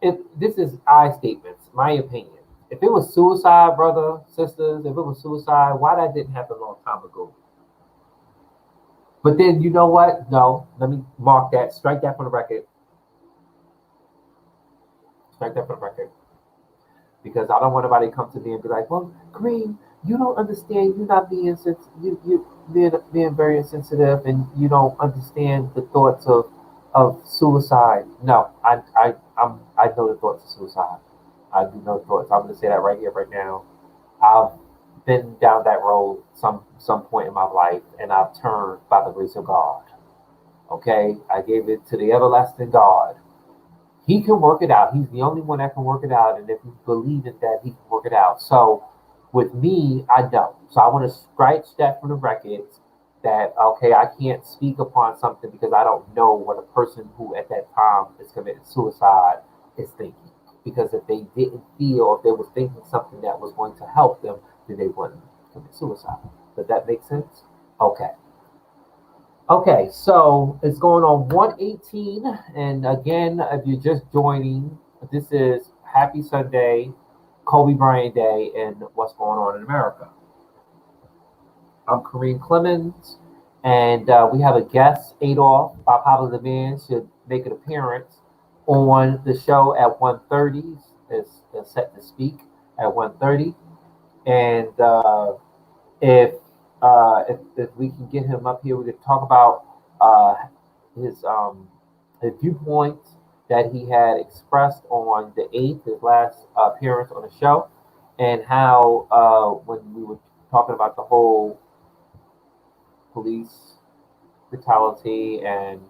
if this is I statements, my opinion. If it was suicide, brother, sisters, if it was suicide, why that didn't happen a long time ago? But then you know what? No, let me mark that, strike that from the record, strike that from the record, because I don't want anybody to come to me and be like, "Well, Green, you don't understand. You're not being you being very insensitive, and you don't understand the thoughts of suicide." No, I know the thoughts of suicide. I do know the thoughts. I'm going to say that right here, right now. I've been down that road some point in my life, and I've turned by the grace of God. Okay, I gave it to the everlasting God. He can work it out. He's the only one that can work it out, and if you believe in that, he can work it out. So, with me, I don't. So I want to scratch that from the records. That okay, I can't speak upon something because I don't know what a person who at that time is committing suicide is thinking. because if they didn't feel, or if they were thinking something that was going to help them, then they wouldn't commit suicide. Does that make sense? Okay. Okay, so it's going on 118. And again, if you're just joining, this is Happy Sunday, Kobe Bryant Day, and what's going on in America. I'm Kareem Clemons, and we have a guest, Adolph, by popular demand, should make an appearance on the show at 1:30. Is set to speak at 1:30. And if, if we can get him up here, we could talk about uh, his his viewpoints that he had expressed on the 8th, his last appearance on the show, and how when we were talking about the whole police brutality and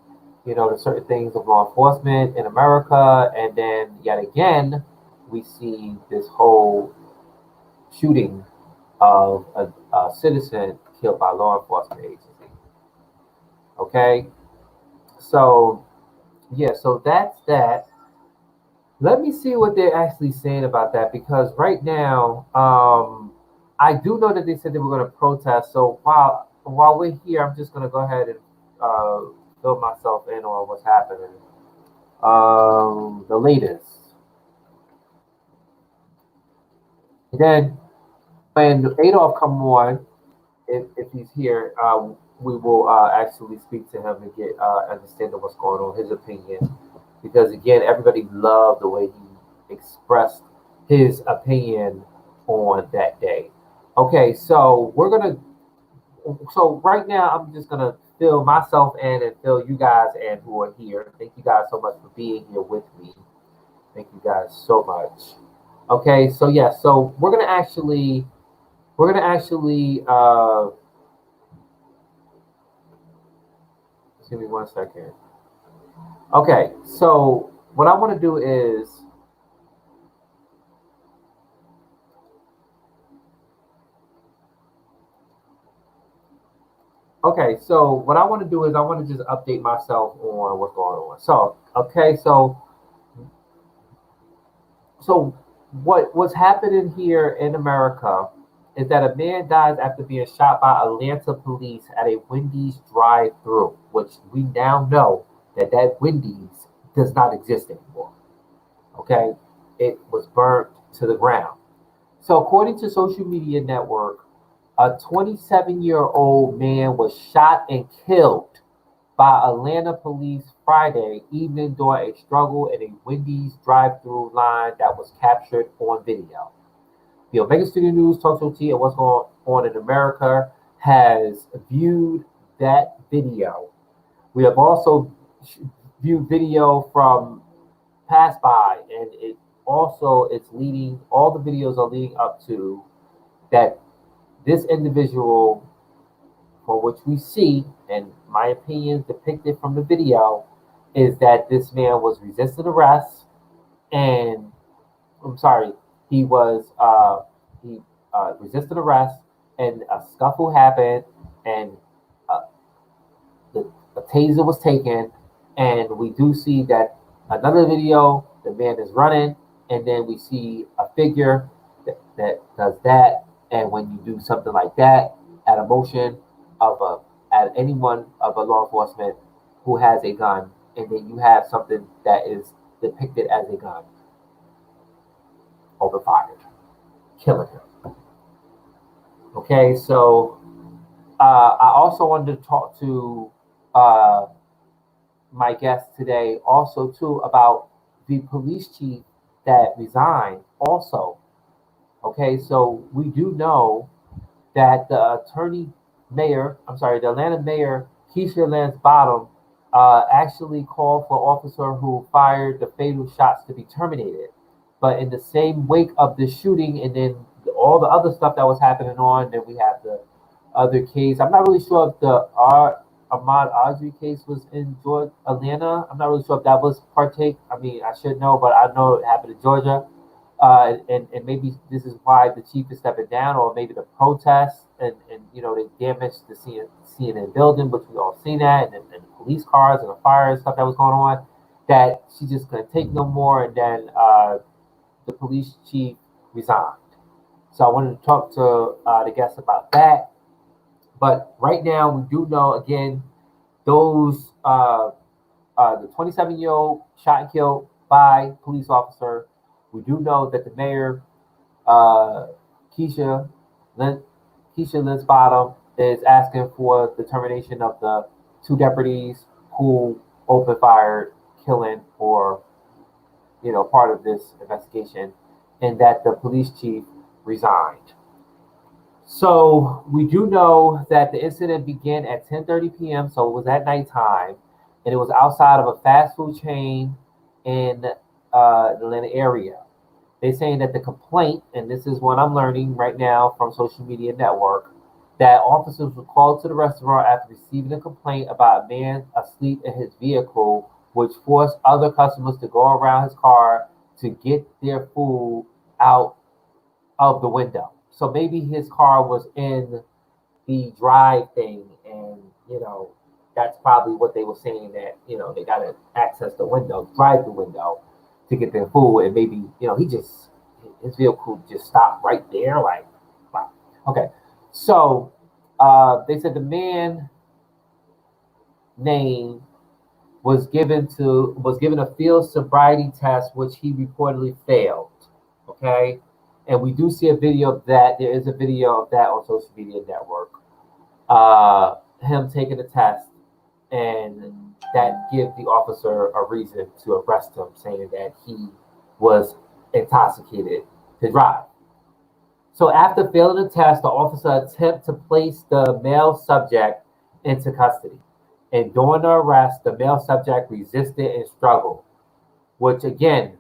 the certain things of law enforcement in America, and then yet again we see this whole shooting of a citizen killed by law enforcement agency. Okay, so yeah, so that's that. Let me see what they're actually saying about that, because right now, I do know that they said they were going to protest. So while we're here, I'm just going to go ahead and uh, fill myself in on what's happening. The latest. And then when Adolf come on, if he's here, we will actually speak to him and get understanding what's going on, his opinion, because again, everybody loved the way he expressed his opinion on that day. Okay, so we're gonna. So right now, I'm just gonna fill myself in and fill you guys in who are here. Thank you guys so much for being here with me. Thank you guys so much. Okay, so yeah, so we're gonna actually just give me 1 second. Okay, so what I want to do is, okay, so what I want to do is I want to just update myself on what's going on. So, okay, so what's happening here in America is that a man dies after being shot by Atlanta police at a Wendy's drive-through, which we now know that that Wendy's does not exist anymore. Okay, it was burnt to the ground. So, according to social media network, a 27-year-old man was shot and killed by Atlanta police Friday evening during a struggle in a Wendy's drive-through line that was captured on video. The Omega Studio News, Talk Show T, and what's going on in America has viewed that video. We have also viewed video from pass by, and it also it's leading. All the videos are leading up to that this individual, for which we see, and my opinion depicted from the video, is that this man was resisting arrest, and I'm sorry, he was he resisted arrest, and a scuffle happened, and uh, the taser was taken, and we do see that another video, the man is running, and then we see a figure that does that, and when you do something like that at a motion of a at anyone of a law enforcement who has a gun, and then you have something that is depicted as a gun overfired, killing him. Okay, so I also wanted to talk to uh, my guest today also too about the police chief that resigned also. Okay, so we do know that the Atlanta mayor, Keisha Lance Bottom, actually called for officer who fired the fatal shots to be terminated. But in the same wake of the shooting, and then all the other stuff that was happening on, then we have the other case. I'm not really sure if the Ahmad Audrey case was in Georgia, Atlanta. I'm not really sure if that was partake. I mean, I should know, but I know it happened in Georgia. And maybe this is why the chief is stepping down, or maybe the protests and they damaged the CNN building, which we all seen that, and the police cars and the fire and stuff that was going on, that she just couldn't take no more, and then the police chief resigned. So I wanted to talk to the guests about that. But right now, we do know again those the 27-year-old shot and killed by police officer. We do know that the mayor, uh, Keisha Lynn, Keisha Linsbottom, is asking for the termination of the two deputies who opened fire, killing or part of this investigation, and that the police chief resigned. So we do know that the incident began at 10:30 p.m. So it was at nighttime, and it was outside of a fast food chain in the Atlanta area. They're saying that the complaint, and this is what I'm learning right now from social media network, that officers were called to the restaurant after receiving a complaint about a man asleep in his vehicle, which forced other customers to go around his car to get their food out of the window. So maybe his car was in the drive thing, and that's probably what they were saying, that they got to access the window, drive the window to get their food, and maybe he just his vehicle just stopped right there, like wow. Okay, so they said the man name was given a field sobriety test, which he reportedly failed. Okay, and we do see a video of that. There is a video of that on social media network. Him taking the test, and that give the officer a reason to arrest him, saying that he was intoxicated to drive. So after failing the test, the officer attempted to place the male subject into custody. And during the arrest, the male subject resisted and struggled, which again,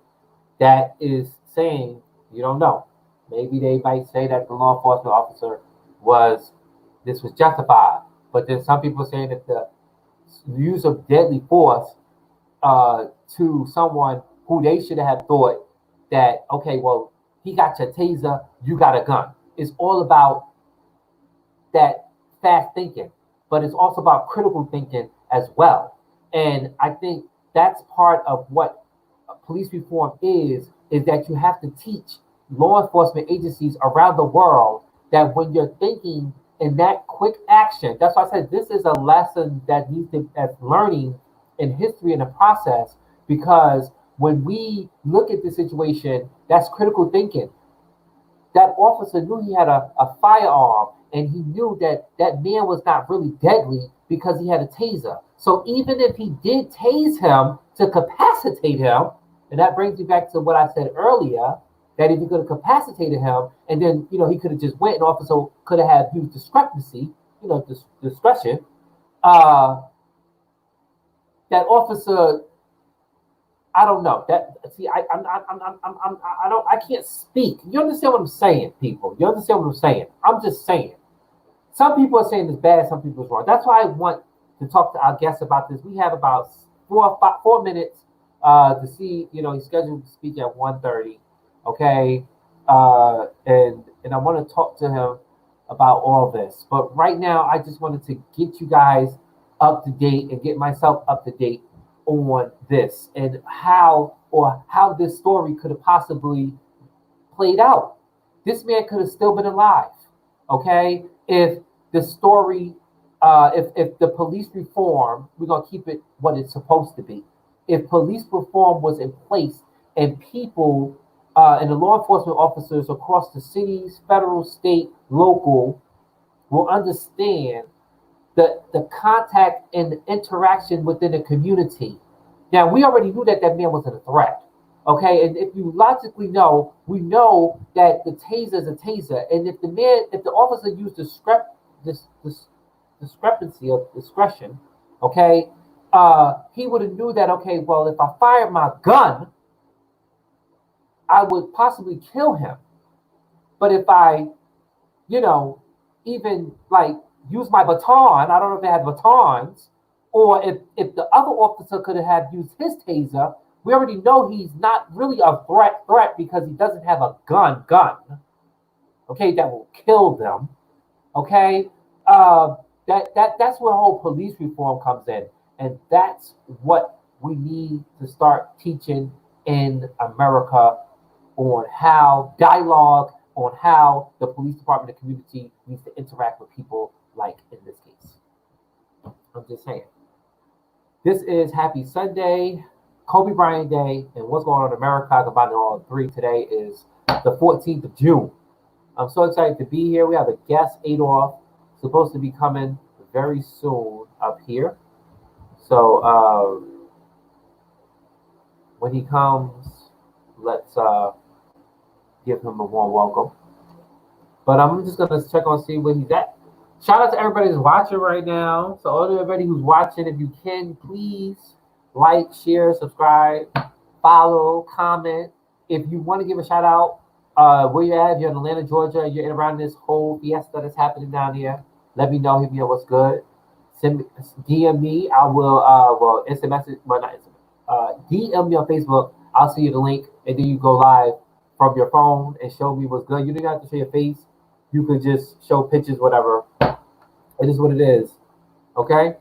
that is saying you don't know. Maybe they might say that the law enforcement officer was this was justified, but then some people are saying that the use of deadly force to someone who they should have thought that okay, well, he got your taser, you got a gun. It's all about that fast thinking, but it's also about critical thinking as well. And I think that's part of what police reform is that you have to teach law enforcement agencies around the world that when you're thinking in that quick action, that's why I said this is a lesson that needs to as learning in history in the process, because when we look at the situation, that's critical thinking. That officer knew he had a firearm, and he knew that that man was not really deadly because he had a taser. So even if he did tase him to capacitate him, and that brings me back to what I said earlier, that if he could have capacitated him, and then he could have just went, and officer could have had used discrepancy, discretion. Uh, that officer, I don't know. That see, I don't, I can't speak. You understand what I'm saying, people? You understand what I'm saying? I'm just saying. Some people are saying it's bad, some people it's wrong. That's why I want to talk to our guests about this. We have about 4 minutes to see. He's scheduled to speak at 1:30. Okay, and I want to talk to him about all this. But right now, I just wanted to get you guys up to date and get myself up to date on this and how this story could have possibly played out. This man could have still been alive. Okay, if the story, if the police reform, we're gonna keep it what it's supposed to be. If police reform was in place and people and the law enforcement officers across the cities, federal, state, local, will understand the contact and the interaction within the community. Now, we already knew that that man was a threat. Okay, and if you logically know, we know that the taser is a taser, and if the officer used this discrepancy of discretion, okay, he would have knew that. Okay, well, if I fired my gun, I would possibly kill him. But if I, you know, even like use my baton, I don't know if they had batons, or if the other officer could have used his taser, we already know he's not really a threat because he doesn't have a gun, okay, that will kill them. Okay, that's where whole police reform comes in, and that's what we need to start teaching in America on how dialogue on how the police department and community needs to interact with people like in this case. I'm just saying. This is Happy Sunday, Kobe Bryant Day, and what's going on in America. Combining all three today is the 14th of June. I'm so excited to be here. We have a guest, Adolf, supposed to be coming very soon up here. So when he comes, let's give him a warm welcome. But I'm just gonna check on see where he's at. Shout out to everybody who's watching right now. So everybody who's watching, if you can, please like, share, subscribe, follow, comment. If you want to give a shout out, where you're at, if you're in Atlanta, Georgia, you're in around this whole fiesta that's happening down here, let me know. Hit me up what's good. Send me, DM me. I will instant message, well not instant, DM me on Facebook. I'll see you the link, and then you go live from your phone and show me what's good. You don't have to show your face. You could just show pictures, whatever. It is what it is. Okay?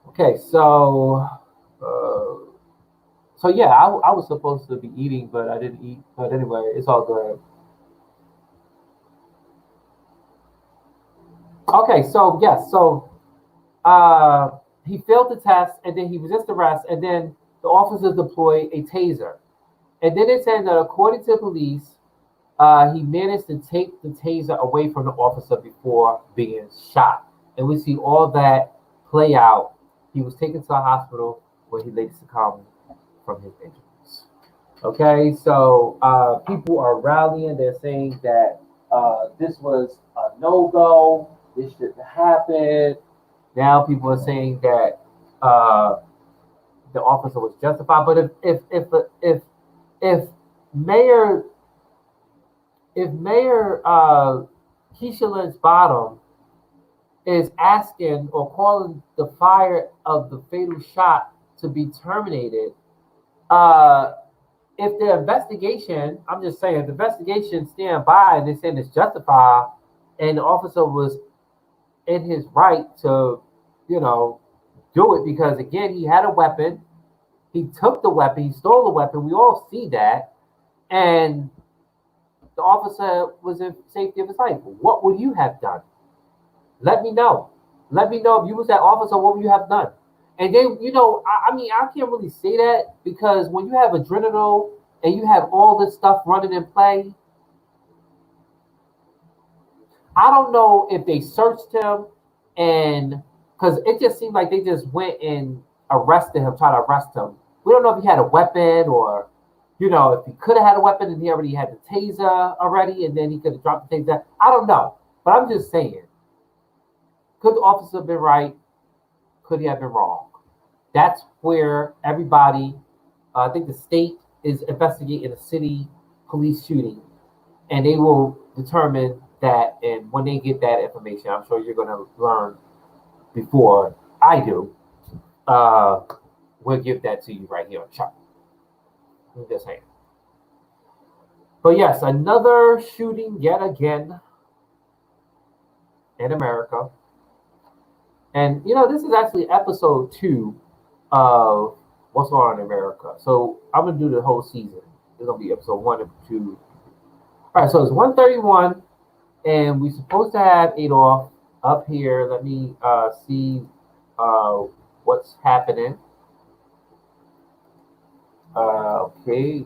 Okay, so yeah, I was supposed to be eating, but I didn't eat. But anyway, it's all good. Okay, so yes, so he failed the test, and then he resisted arrest, and then the officers deployed a taser. And then it said that according to the police, he managed to take the taser away from the officer before being shot. And we see all that play out. He was taken to the hospital where he later succumbed from his injuries. Okay, so people are rallying. They're saying that this was a no-go. This shouldn't happen. Now people are saying that the officer was justified. But if Mayor Keisha Lynch Bottom is asking or calling the fire of the fatal shot to be terminated, if the investigation, I'm just saying, the investigation stand by and they're saying it's justified, and the officer was in his right to, do it because again he had a weapon, he took the weapon, he stole the weapon. We all see that, and the officer was in safety of his life. What would you have done? Let me know. Let me know if you was that officer. What would you have done? And then, I mean, I can't really say that because when you have adrenaline and you have all this stuff running in play, I don't know if they searched him and because it just seemed like they just went and arrested him, tried to arrest him. We don't know if he had a weapon or, if he could have had a weapon and he already had the taser already and then he could have dropped the taser. I don't know. But I'm just saying, could the officer have been right? Could he have been wrong? That's where everybody, I think the state is investigating a city police shooting, and they will determine that. And when they get that information, I'm sure you're going to learn before I do. We'll give that to you right here on chat. I'm just saying. But yes, another shooting yet again in America. And this is actually episode 2 of What's Going On in America. So I'm gonna do the whole season. It's gonna be episode 1 and 2. All right, so it's 131, and we're supposed to have Adolf up here. Let me see what's happening. Okay.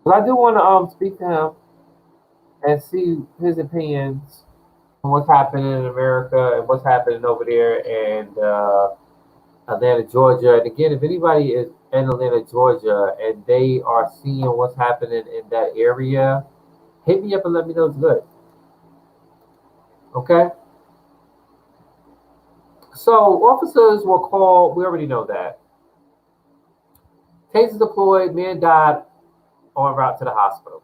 But I do want to speak to him and see his opinions on what's happening in America and what's happening over there in Atlanta, Georgia. And again, if anybody is in Atlanta, Georgia, and they are seeing what's happening in that area, hit me up and let me know it's good. Okay? So officers were called, we already know that. Tasers deployed, man died en route to the hospital.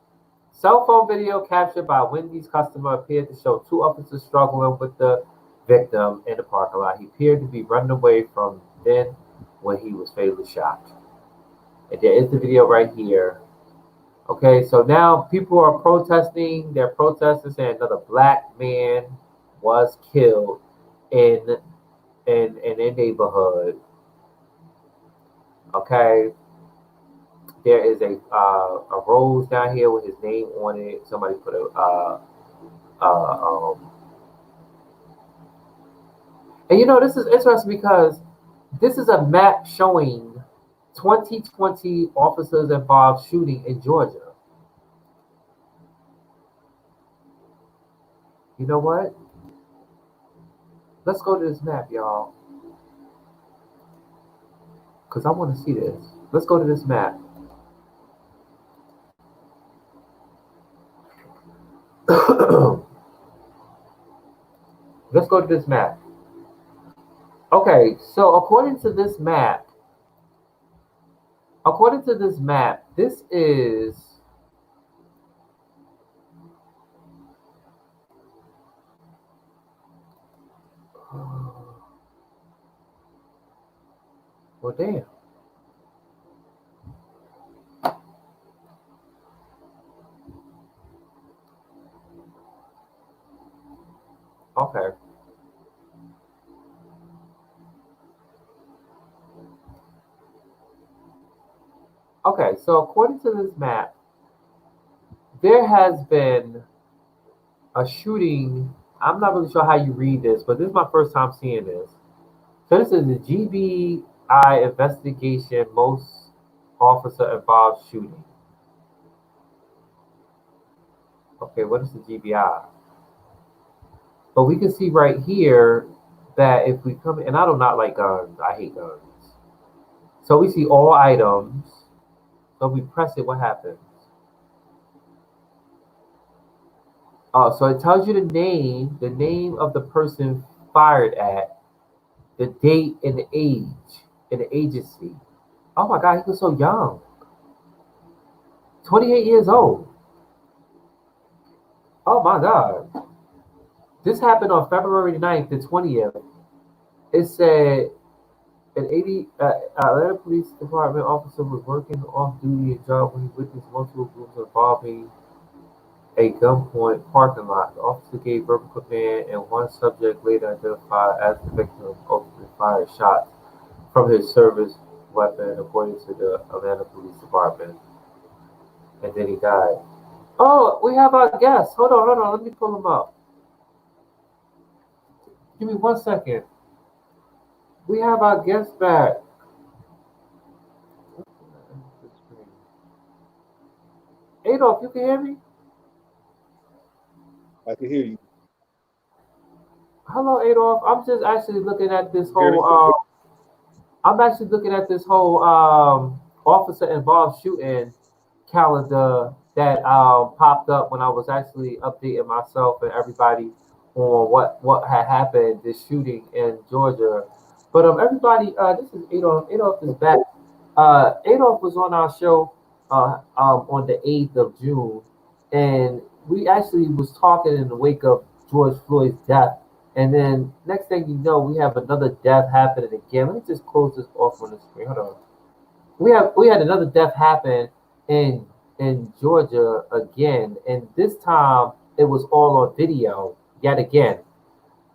Cell phone video captured by Wendy's customer appeared to show 2 officers struggling with the victim in the parking lot. He appeared to be running away from then when he was fatally shot. And there is the video right here. Okay, so now people are protesting. They're protesting saying another black man was killed in in their neighborhood. Okay, there is a rose down here with his name on it. Somebody put a and this is interesting because this is a map showing 2020 officers involved shooting in Georgia. You know what? Let's go to this map, y'all, because I want to see this. Let's go to this map. Let's go to this map. Okay, so according to this map, this is well, damn. Okay, okay. So according to this map, there has been a shooting. I'm not really sure how you read this, but this is my first time seeing this. So this is the GBI investigation, most officer involved shooting. Okay, what is the GBI? But we can see right here that if we come and I do not like guns, I hate guns. So we see all items. So we press it, what happens? So it tells you the name of the person fired at, the date and the age, and the agency. Oh my God, he was so young. 28 years old. Oh my God. This happened on February 9th to 20th. It said an 80 Atlanta Police Department officer was working off duty at job when he witnessed multiple groups involving a gunpoint parking lot. The officer gave verbal command, and one subject later identified as the victim ultimately fired shots from his service weapon, according to the Atlanta Police Department. And then he died. Oh, we have our guest. Hold on. Let me pull him up. Give me 1 second. We have our guest back. Adolf, you can hear me? I can hear you. Hello, Adolf. I'm just actually looking at this Hear me? whole. I'm actually looking at this whole officer involved shooting calendar that popped up when I was actually updating myself and everybody on what had happened, this shooting in Georgia. But everybody, this is Adolf. Adolf is back. Adolf was on our show on the 8th of June, and we actually was talking in the wake of George Floyd's death. And then next thing you know, we have another death happening again. Let me just close this off on the screen. Hold on. We had another death happen in Georgia again, and this time it was all on video yet again.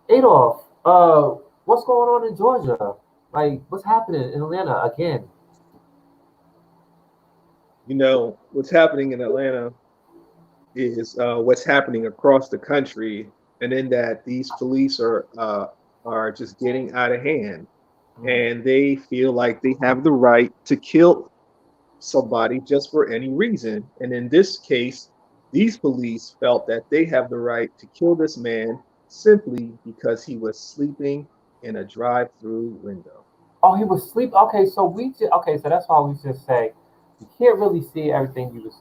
Adolf, what's going on in Georgia? Like, what's happening in Atlanta again? What's happening in Atlanta is what's happening across the country, and in that these police are just getting out of hand, Mm. and they feel like they have the right to kill somebody just for any reason. And in this case, these police felt that they have the right to kill this man simply because he was sleeping in a drive-through window. Oh, he was asleep. Okay, so that's why we just say you can't really see everything you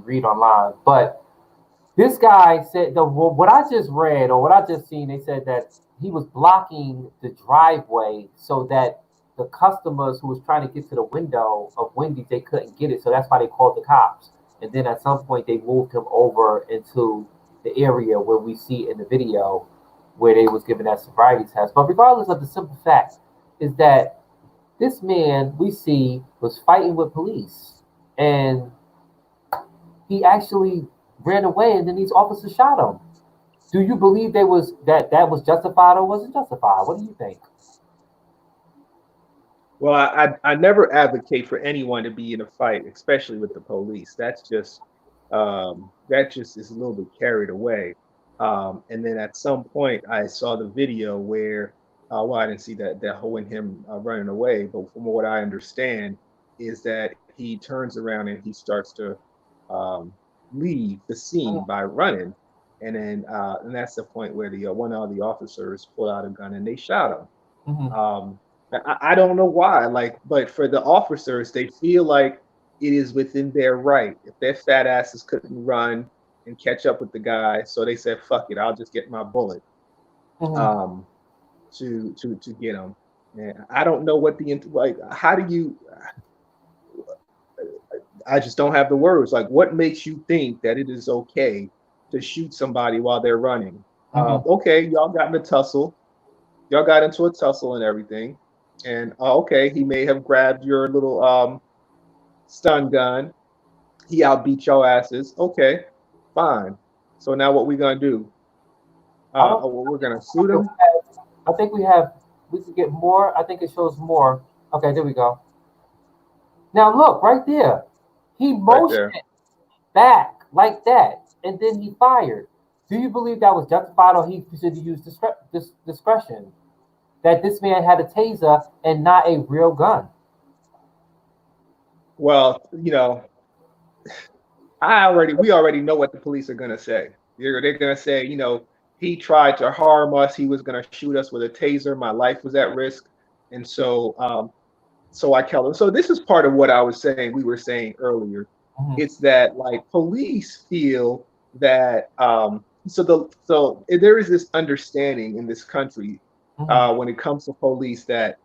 read online, but this guy said what I just read or what I just seen. They said that he was blocking the driveway so that the customers who was trying to get to the window of Wendy's they couldn't get it. So that's why they called the cops. And then at some point they moved him over into the area where we see in the video where they was giving that sobriety test. But regardless of the simple fact is that this man we see was fighting with police and he actually ran away, and then these officers shot him. Do you believe that was justified or wasn't justified? What do you think? Well, I never advocate for anyone to be in a fight, especially with the police. That just is a little bit carried away. And then at some point, I saw the video where, well, I didn't see that whole in him running away, but from what I understand, is that he turns around and he starts to um, leave the scene by running, and that's the point where the one of the officers pulled out a gun and they shot him. Mm-hmm. Um, I don't know why, like, but for the officers, they feel like it is within their right. If their fat asses couldn't run and catch up with the guy, so they said, "Fuck it, I'll just get my bullet Mm-hmm. um, to get him." And I don't know what like. How do you? I just don't have the words. Like, what makes you think that it is okay to shoot somebody while they're running? Mm-hmm. Okay, y'all got in a tussle. Y'all got into a tussle and everything. And okay, he may have grabbed your little stun gun. He outbeat your asses. Okay, fine. So now what we gonna do? I don't. We're gonna shoot him. I think we have. We could get more. I think it shows more. Okay, there we go. Now look right there. He Right motioned there. back like that, and then he fired. Do you believe that was justified, or he should use discretion? That this man had a taser and not a real gun. Well, we already know what the police are gonna say. They're gonna say, he tried to harm us. He was gonna shoot us with a taser. My life was at risk, and so I killed him. So this is part of what I was saying. We were saying earlier. Mm-hmm. It's that like police feel that so there is this understanding in this country Mm-hmm. when it comes to police that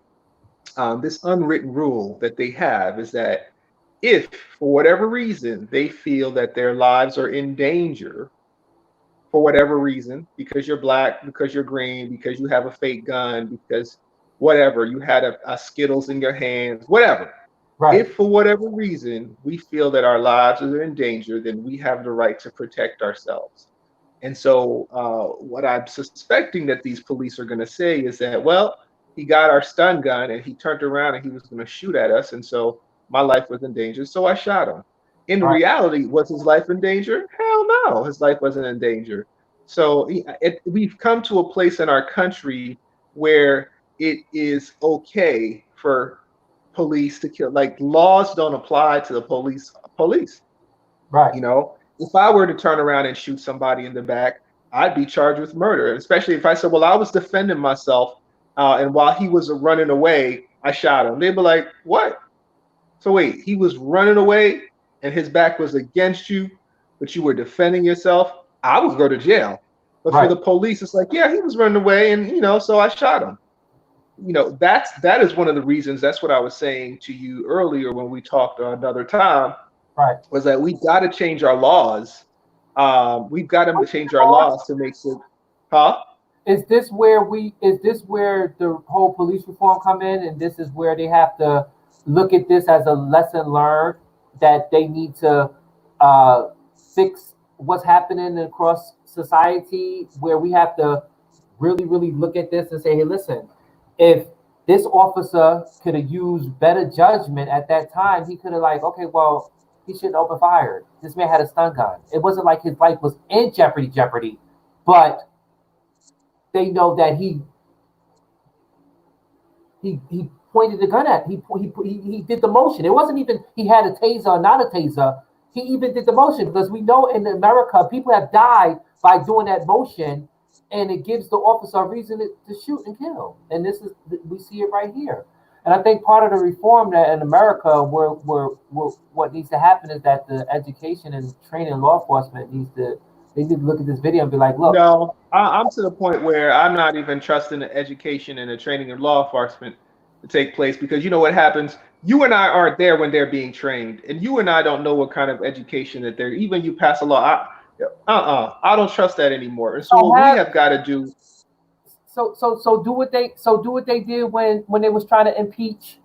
this unwritten rule that they have is that if for whatever reason they feel that their lives are in danger for whatever reason, because you're black, because you're green, because you have a fake gun, because whatever, you had a Skittles in your hands, whatever. Right. If for whatever reason we feel that our lives are in danger, then we have the right to protect ourselves. And so, what I'm suspecting that these police are going to say is that, well, he got our stun gun and he turned around and he was going to shoot at us. And so my life was in danger. So I shot him. In Right. reality, was his life in danger? Hell no, his life wasn't in danger. So we've come to a place in our country where it is okay for police to kill. Like laws don't apply to the police. Right. If I were to turn around and shoot somebody in the back, I'd be charged with murder. Especially if I said, "Well, I was defending myself, and while he was running away, I shot him." They'd be like, "What? So wait, he was running away, and his back was against you, but you were defending yourself? I would go to jail." But for Right. the police, it's like, "Yeah, he was running away, and so I shot him." That is one of the reasons. That's what I was saying to you earlier when we talked another time, Right. was that we've got to change our laws. We've got to change our laws to make sure. Huh? Is this where the whole police reform come in, and this is where they have to look at this as a lesson learned that they need to uh, fix what's happening across society, where we have to really look at this and say, hey, listen, if this officer could have used better judgment at that time, he could have like, okay, well, he shouldn't open fire. This man had a stun gun. It wasn't like his life was in jeopardy, but they know that he pointed the gun at he did the motion. It wasn't even he had a taser or not a taser. He even did the motion because we know in America people have died by doing that motion, and it gives the officer a reason to shoot and kill. And this is we see it right here. And I think part of the reform that in America, where what needs to happen is that the education and training law enforcement they need to look at this video and be like, look, No, I'm to the point where I'm not even trusting the education and the training of law enforcement to take place, because you know what happens? You and I aren't there when they're being trained, and you and I don't know what kind of education that they're. Even you pass a law, I don't trust that anymore. And so so what we have have got to do. do what they did when they was trying to impeach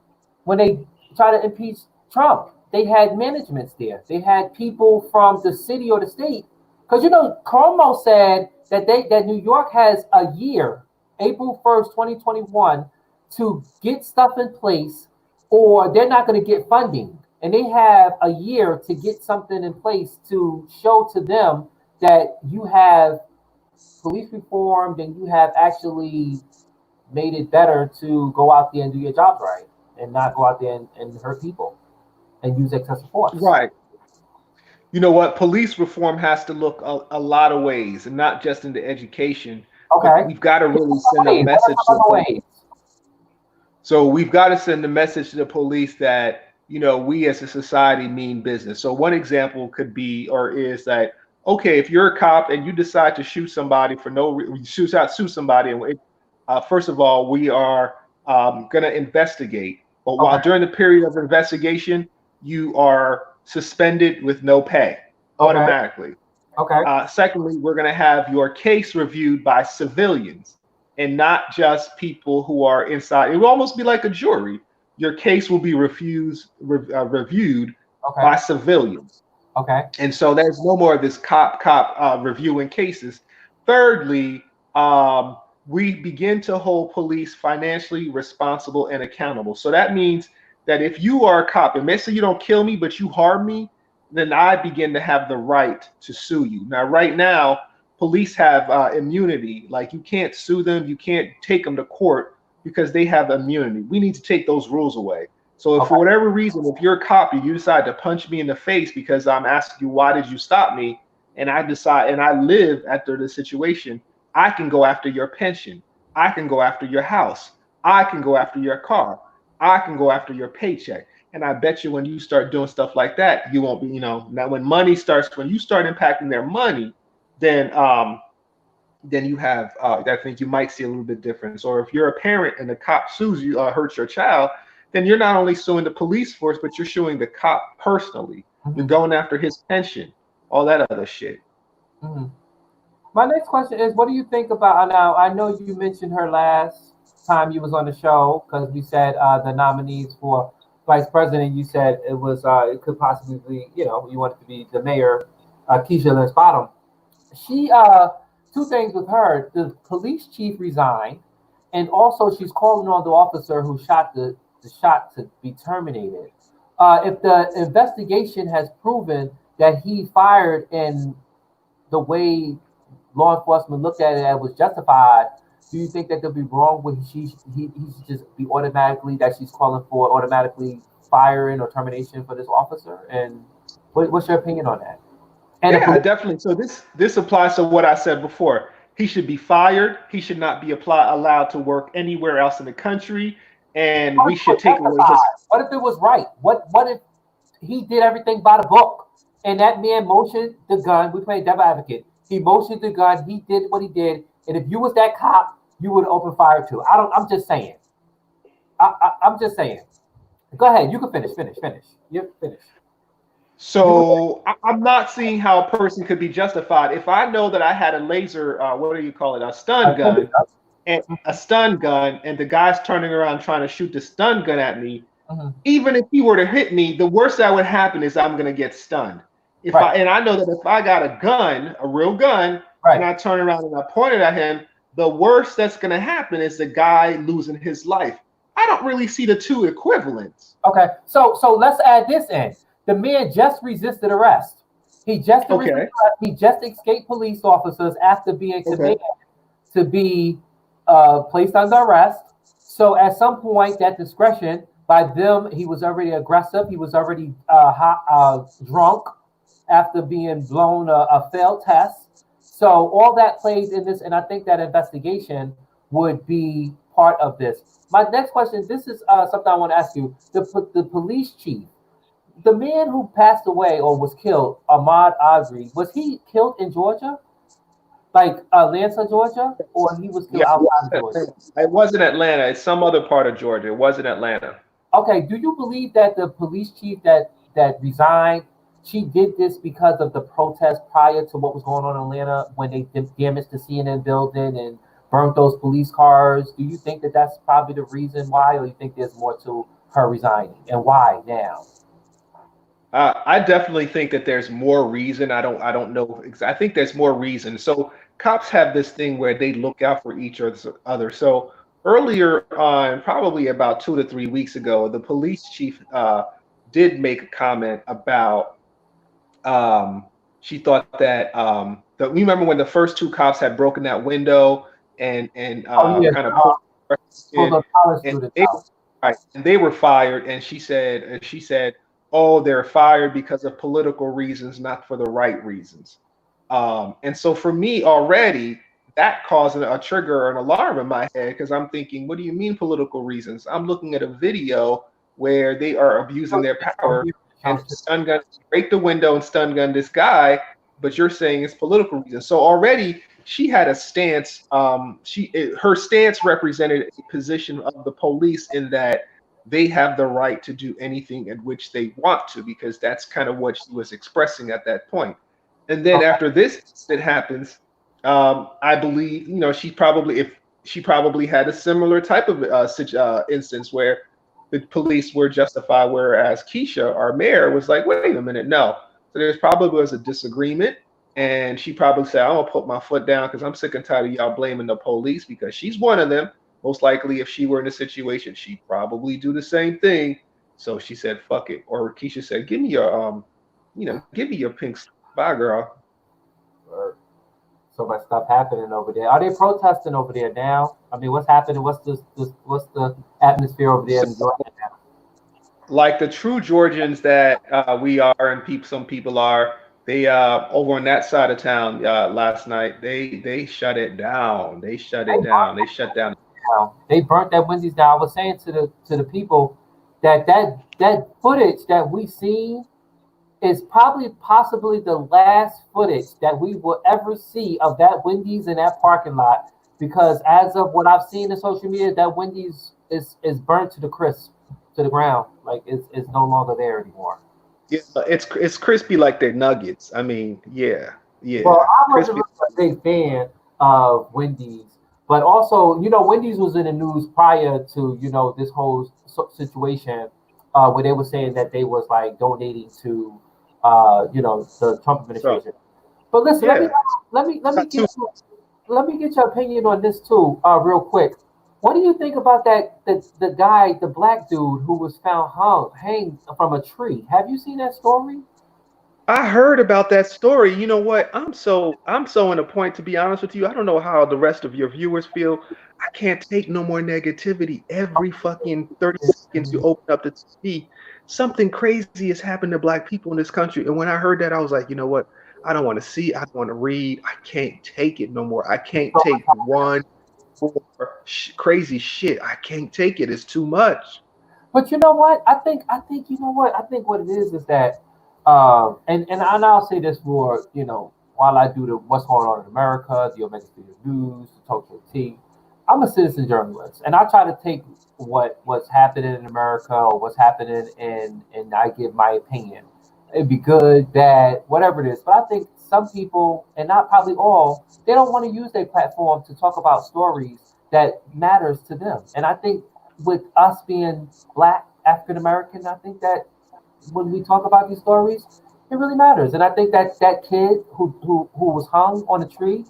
when they try to impeach Trump. they had managements there. They had people from the city or the state. Because Cuomo said that New York has a year, April 1st, 2021, to get stuff in place, or they're not going to get funding. And they have a year to get something in place to show to them that you have police reformed and you have actually made it better to go out there and do your job right and not go out there and hurt people and use excessive force. Right. You know what? Police reform has to look a lot of ways, and not just into education. But Okay. we've got to really send a What message are to some other ways? So we've got to send a message to the police that, we as a society mean business. So one example could be, or is that, okay, if you're a cop and you decide to shoot somebody for no reason, shoot somebody, and first of all, we are going to investigate. But while Okay. during the period of investigation, you are suspended with no pay Okay. automatically. Okay. Secondly, we're going to have your case reviewed by civilians and not just people who are inside. It will almost be like a jury. Your case will be reviewed Okay. by civilians. Okay. And so there's no more of this cop reviewing cases. Thirdly, we begin to hold police financially responsible and accountable. So that means that if you are a cop, and let's say you don't kill me, but you harm me, then I begin to have the right to sue you. Now, right now, police have immunity. Like, you can't sue them, you can't take them to court because they have immunity. We need to take those rules away. So if for whatever reason, if you're a cop and you decide to punch me in the face because I'm asking you, why did you stop me? And I decide, and I live after the situation, I can go after your pension. I can go after your house. I can go after your car. I can go after your paycheck. And I bet you when you start doing stuff like that, you won't be, now when you start impacting their money, then you have, I think you might see a little bit difference. Or if you're a parent and the cop sues you, hurts your child, then you're not only suing the police force, but you're suing the cop personally. Mm-hmm. You're going after his pension, all that other shit. Mm-hmm. My next question is, what do you think about, now I know you mentioned her last time you was on the show, because we said the nominees for vice president, you said it was, it could possibly be, you wanted to be the mayor, Keisha Lance Bottom. She, two things with her: the police chief resigned, and also she's calling on the officer who shot the shot to be terminated. If the investigation has proven that he fired and the way law enforcement looked at it and was justified, do you think that they'll be wrong when he should just be automatically, that she's calling for automatically firing or termination for this officer? And what's your opinion on that? And yeah, definitely. So this applies to what I said before. He should be fired. He should not be allowed to work anywhere else in the country. And we should take away his. What if it was right? What if he did everything by the book and that man motioned the gun? We play devil advocate. He motioned the gun. He did what he did. And if you was that cop, you would open fire too. I'm just saying. I'm just saying. Go ahead. You can finish. You finish. So I'm not seeing how a person could be justified. If I know that I had a laser, what do you call it, a stun gun, and the guy's turning around trying to shoot the stun gun at me, even if he were to hit me, the worst that would happen is I'm gonna get stunned. I know that if I got a gun, a real gun, and I turn around and I point it at him, the worst that's gonna happen is the guy losing his life. I don't really see the two equivalents. Okay, so let's add this in. The man just resisted arrest. He just escaped police officers after being condemned to be placed under arrest. So at some point, that discretion by them, he was already aggressive. He was already drunk after being blown a failed test. So all that plays in this, and I think that investigation would be part of this. My next question, this is something I want to ask you. The police chief, the man who passed away or was killed, Ahmaud Arbery, was he killed in Georgia? Like Atlanta, Georgia? Or he was killed outside of Georgia? It wasn't Atlanta. It's some other part of Georgia. It wasn't Atlanta. Okay, do you believe that the police chief that resigned, she did this because of the protest prior to what was going on in Atlanta when they damaged the CNN building and burnt those police cars? Do you think that that's probably the reason why, or you think there's more to her resigning? And why now? I definitely think that there's more reason. I don't know. I think there's more reason. So cops have this thing where they look out for each other. So earlier on, probably about 2 to 3 weeks ago, the police chief did make a comment about she thought that you remember when the first two cops had broken that window and Oh yeah, kind of pulled pull in, the college and students they out. right, and they were fired. And she said, oh, they're fired because of political reasons, not for the right reasons. And so for me already, that caused a trigger or an alarm in my head because I'm thinking, what do you mean political reasons? I'm looking at a video where they are abusing their power and stun gun break the window and stun gun this guy, but you're saying it's political reasons. So already she had a stance. Her stance represented a position of the police in that they have the right to do anything in which they want to because that's kind of what she was expressing at that point. And then Okay. after this incident happens, I believe if she probably had a similar type of instance where the police were justified, whereas Keisha, our mayor, was like, wait a minute, no. So there's probably was a disagreement, and she probably said, I'm gonna put my foot down because I'm sick and tired of y'all blaming the police because she's one of them. Most likely, if she were in a situation, she'd probably do the same thing. So she said, fuck it. Or Keisha said, give me your give me your pink slip. Bye, girl. So much stuff happening over there. Are they protesting over there now? I mean, what's happening? What's the atmosphere over there So, in Georgia now? like the true Georgians that we are, and some people are, they over on that side of town last night, they shut it down. They shut They it down. burnt They shut down. down. They burnt that Wendy's down. I was saying to the people that footage that we seen is probably possibly the last footage that we will ever see of that Wendy's in that parking lot. Because as of what I've seen in social media, that Wendy's is burnt to the crisp, to the ground. Like it's no longer there anymore. Yeah, it's crispy like they're nuggets. I mean, yeah, Well, yeah, I wasn't crispy. really a big fan of Wendy's, but also, Wendy's was in the news prior to, this whole situation where they were saying that they was like donating to, the Trump So administration. But listen, let me yeah, let me let me not too. get you, let me get your opinion on this too, real quick. What do you think about that the guy, the black dude who was found hanged from a tree? Have you seen that story? I heard about that story. You know what? I'm so in a point to be honest with you. I don't know how the rest of your viewers feel. I can't take no more negativity. Every fucking 30 seconds you open up the TV, something crazy has happened to black people in this country. And when I heard that, I was like, you know what? I don't want to see, I don't want to read. I can't take it no more. I can't take one more crazy shit. I can't take it. It's too much. But you know what? I think you know what? I think what it is that, and I'll say this for while I do the what's going on in America, the Omega Studio News, the Tokyo T. I'm a citizen journalist, and I try to take what's happening in America or what's happening and I give my opinion. It'd be good, bad, whatever it is. But I think some people, and not probably all, they don't want to use their platform to talk about stories that matters to them. And I think with us being black African American, I think that when we talk about these stories, it really matters. And I think that that kid who was hung on a tree,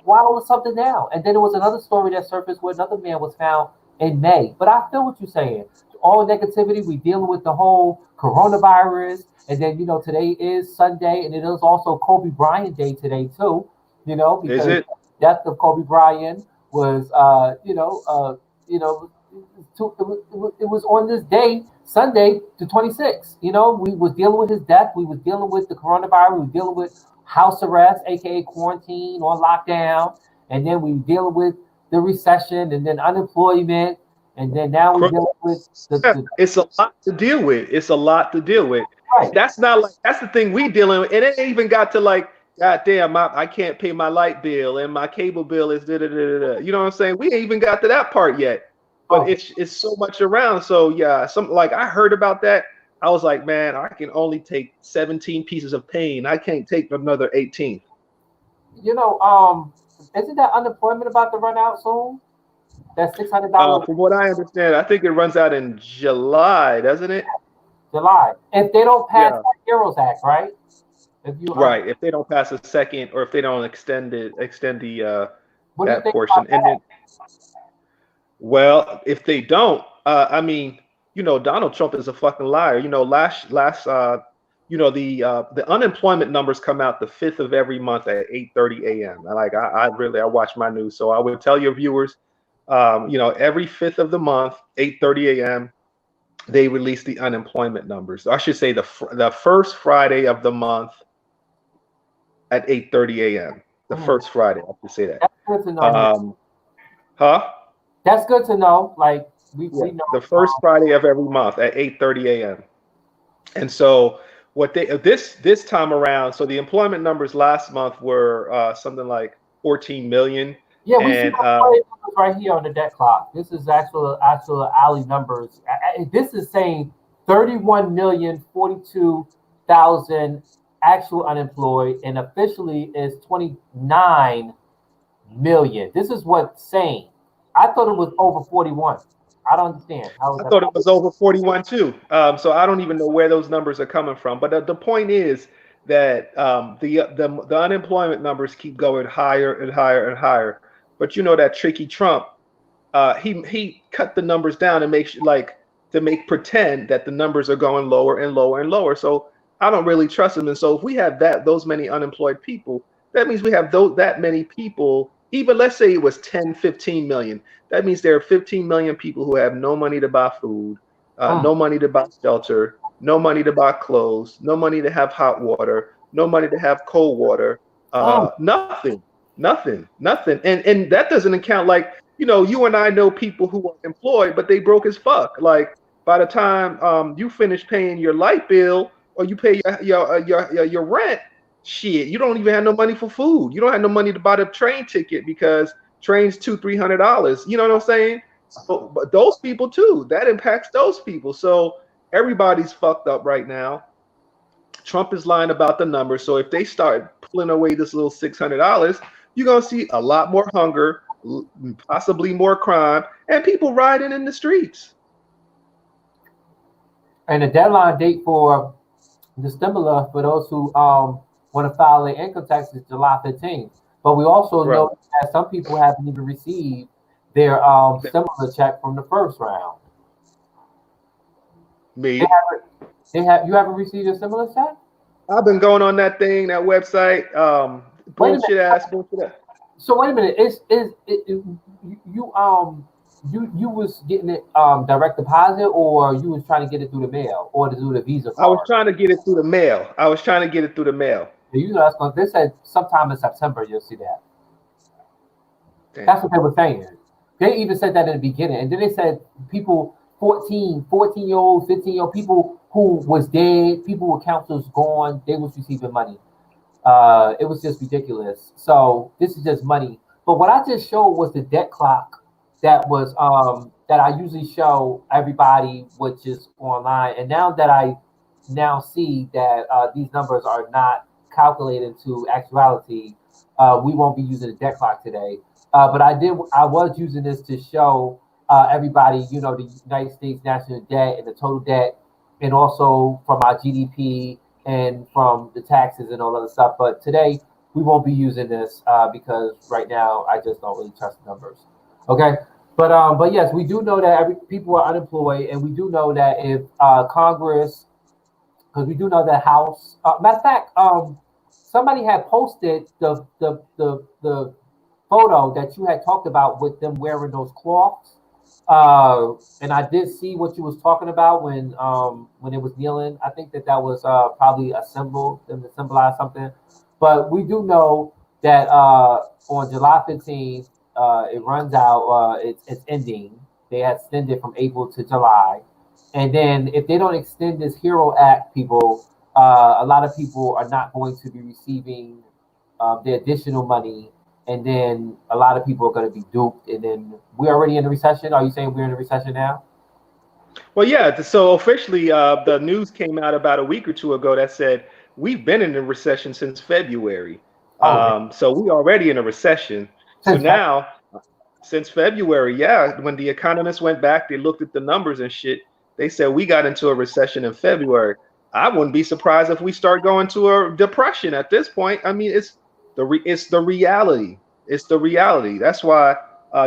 why was something now? And then there was another story that surfaced where another man was found in May. But I feel what you're saying. All negativity, we dealing with the whole coronavirus, and then today is Sunday, and it is also Kobe Bryant Day today too. Is Because it? death of Kobe Bryant was you know it was on this day, Sunday, the 26th. We was dealing with his death. We was dealing with the coronavirus. We was dealing with house arrest, aka quarantine or lockdown, and then we were dealing with the recession, and then unemployment, and then now we dealing with the It's a lot to deal with. It's a lot to deal with. right. That's not like that's the thing we dealing with. And it ain't even got to like, God damn, I can't pay my light bill and my cable bill is da da da da. Da. You know what I'm saying? We ain't even got to that part yet. But Oh, it's so much around. So yeah, some like I heard about that. I was like, man, I can only take 17 pieces of pain. I can't take another 18. you know, um, isn't that unemployment about to run out soon? That $600. From what I understand, I think it runs out in July, doesn't it? July. If they don't pass Yeah. that Heroes Act, right? If you Right. If they don't pass a second, or if they don't extend the what do you that think portion, about and then, well, if they don't, I mean, Donald Trump is a fucking liar. Last the unemployment numbers come out the 5th of every month at 8:30 a.m. I watch my news, so I would tell your viewers, every 5th of the month, 8:30 a.m. they release the unemployment numbers. I should say the first Friday of the month at 8:30 a.m. The that? first Friday, I should say that. That's good to know here. Um, huh? That's good to know. Like Yeah, we know. the first Friday of every month at 8:30 a.m. And so what they this time around, so the employment numbers last month were something like 14 million, Yeah, we see and numbers right here on the debt clock. This is actual alley numbers. This is saying 31,042,000 actual unemployed, and officially is 29 million. This is what's saying. I thought it was over 41. I don't understand. How is I that thought it possible? was over 41 too. So I don't even know where those numbers are coming from. But the point is that the unemployment numbers keep going higher and higher and higher. But that tricky Trump, he cut the numbers down and to make pretend that the numbers are going lower and lower and lower. So I don't really trust him. And so if we have those many unemployed people, that means we have that many people. Even let's say it was 10, 15 million. That means there are 15 million people who have no money to buy food, Mm, no money to buy shelter, no money to buy clothes, no money to have hot water, no money to have cold water, mm, nothing, nothing. And that doesn't account, like, you and I know people who are employed, but they broke as fuck. Like, by the time you finish paying your light bill, or you pay your rent, shit, you don't even have no money for food. You don't have no money to buy the train ticket because trains $200-300. You know what I'm saying? So, but those people too, that impacts those people. So everybody's fucked up right now. Trump is lying about the numbers. So if they start pulling away this little $600, you're gonna see a lot more hunger, possibly more crime, and people rioting in the streets. And the deadline date for the stimulus for those who want to file their income tax is July 15th. But we also Right. know that some people haven't even received their stimulus check from the first round. They Me, haven't. They have. You haven't received your stimulus check? I've been going on that thing, that website. Wait a minute. Bullshit. So wait a minute. You was getting it direct deposit, or you was trying to get it through the mail, or to do the Visa I was card? trying to get it through the mail. You know that's going. They said sometime in September you'll see that. Damn. That's what they were saying. They even said that in the beginning. And then they said people 14-year-old, 15-year-old, people who was dead, people with counsels gone, they was receiving money. It was just ridiculous. So this is just money. But what I just showed was the debt clock that I usually show everybody, which is online. And now that I now see that these numbers are not calculated to actuality, we won't be using the debt clock today. But I was using this to show everybody, the United States national debt and the total debt, and also from our GDP and from the taxes and all other stuff. But today we won't be using this because right now I just don't really trust the numbers. Okay. But yes, we do know that people are unemployed, and we do know that if Congress, because we do know that House. Matter of fact, somebody had posted the photo that you had talked about with them wearing those cloths. And I did see what you was talking about when it was kneeling. I think that was probably a symbol, them to symbolize something. But we do know that on July 15th, it runs out. It's ending. They had extended from April to July, and then if they don't extend this Hero Act, people, a lot of people are not going to be receiving the additional money, and then a lot of people are going to be duped. And then we're already in a recession. Are you saying we're in a recession now? Well, yeah. So officially, the news came out about a week or two ago that said we've been in a recession since February. Oh, So we already in a recession. So since that, now, since February, yeah, when the economists went back, they looked at the numbers and shit. They said we got into a recession in February. I wouldn't be surprised if we start going to a depression at this point. I mean, it's the reality. It's the reality. That's why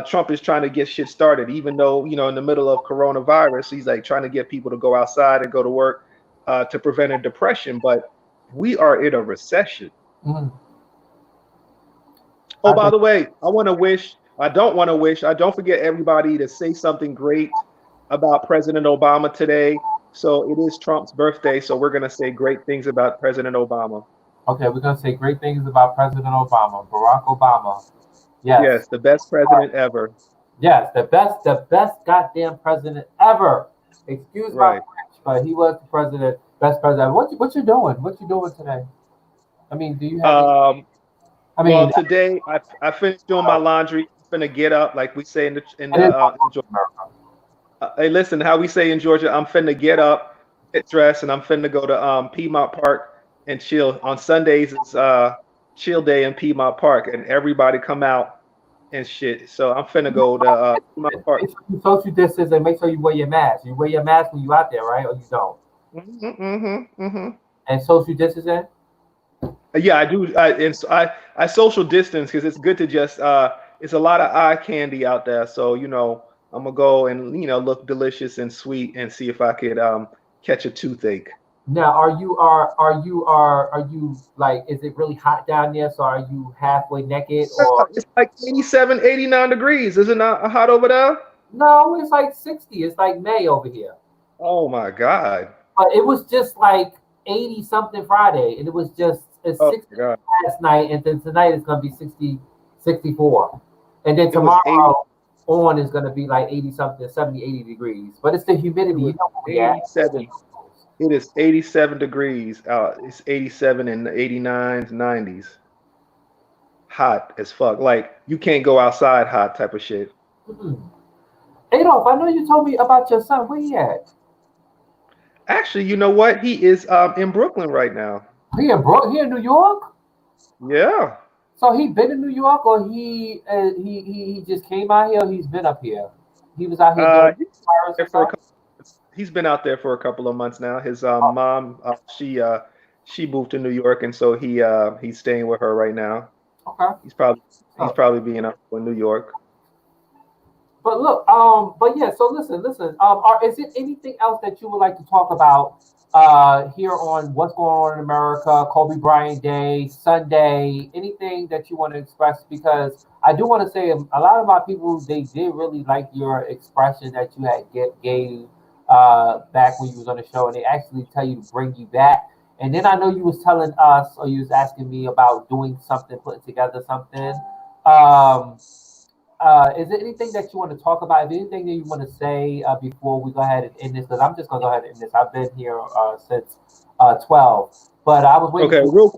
Trump is trying to get shit started, even though, in the middle of coronavirus, he's like trying to get people to go outside and go to work to prevent a depression. But we are in a recession. Mhm. Oh, I by think- the way, I don't forget everybody to say something great about President Obama today. So it is Trump's birthday. So we're going to say great things about President Obama. Okay, we're gonna say great things about President Obama, Barack Obama. Yes, Yes, the best president ever. yes, the best goddamn president ever. Excuse my Right. French, but he was the president, best president. What you doing? What you doing today? I mean, do you have? Um, I well, mean, today I finished doing my laundry. I'm finna get up, like we say it is in Georgia. America. Hey, listen, how we say in Georgia, I'm finna get up, get dressed, and I'm finna go to Piedmont Park and chill. On Sundays it's chill day in Piedmont Park, and everybody come out and shit. So I'm finna go to Piedmont Park. Make sure you social distance and make sure you wear your mask. You wear your mask when you out there, right? Or you don't? And social distancing. Yeah, I do. I social distance because it's good to just it's a lot of eye candy out there. So I'm gonna go and look delicious and sweet and see if I could catch a toothache. Now, are you like? Is it really hot down there? So are you halfway naked or? It's like 87, 89 degrees. Is it not hot over there? No, it's like 60. It's like May over here. Oh my God. But it was just like 80 something Friday, and it's Oh 60 my God. last night, and then tonight it's gonna be 60, 64. And then It was tomorrow on is gonna be like 80 something, 70, 80 degrees. But it's the humidity. You know where we at. 87. It is 87 degrees out. It's 87 and 89s, 90s. Hot as fuck. Like you can't go outside hot type of shit. Mhm. Adolf, I know you told me about your son. Where he at? Actually, you know what? He is in Brooklyn right now. He in New York? Yeah. So he been in New York, or he just came out here. Or he's been up here. He was out here doing He's virus there or for a something? he's been out there for a couple of months now. His mom, she moved to New York, and so he's staying with her right now. Okay. He's probably being up in New York. But look, but yeah. So listen. Is it anything else that you would like to talk about here on what's going on in America, Kobe Bryant Day, Sunday, anything that you want to express? Because I do want to say a lot of my people, they did really like your expression that you had gave back when you was on the show, and they actually tell you to bring you back. And then I know you was telling us, or you was asking me about doing something, putting together something. Um, is there anything that you want to talk about? Is there anything that you want to say before we go ahead and end this? Because I'm just going to go ahead and end this. I've been here since 12, but I was waiting. Okay, real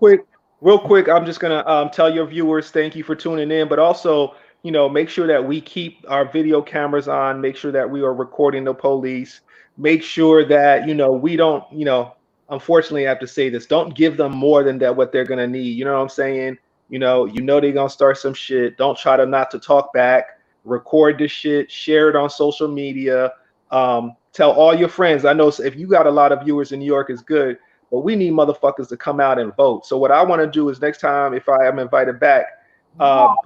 quick. I'm just gonna tell your viewers thank you for tuning in, but also make sure that we keep our video cameras on. Make sure that we are recording the police. Make sure that we don't unfortunately I have to say this. Don't give them more than that what they're gonna need. You know what I'm saying? They're gonna start some shit. Don't try to not to talk back. Record this shit. Share it on social media. Tell all your friends. I know if you got a lot of viewers in New York, it's good. But we need motherfuckers to come out and vote. So what I want to do is next time, if I am invited back,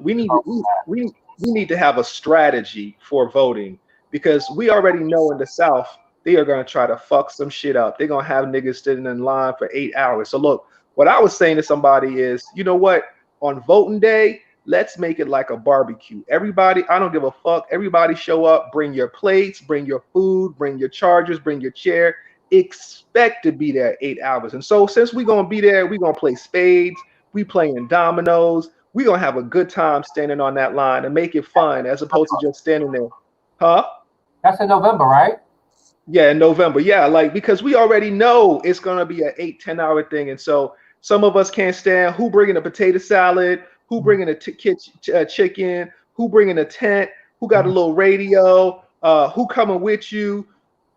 we need to have a strategy for voting, because we already know in the South they are going to try to fuck some shit up. They're going to have niggas sitting in line for 8 hours. So look, what I was saying to somebody is, you know what? On voting day, let's make it like a barbecue. Everybody, I don't give a fuck. Everybody show up, bring your plates, bring your food, bring your chargers, bring your chair. Expect to be there 8 hours. And so since we're gonna be there, we're gonna play spades, we playing dominoes, we're gonna have a good time standing on that line and make it fun as opposed to just standing there. Huh? That's in November, right? Yeah, in November. Yeah, like because we already know it's gonna be an 8-10 hour thing. And so some of us can't stand who bringing a potato salad, who bringing a chicken, who bringing a tent, who got a little radio, who coming with you,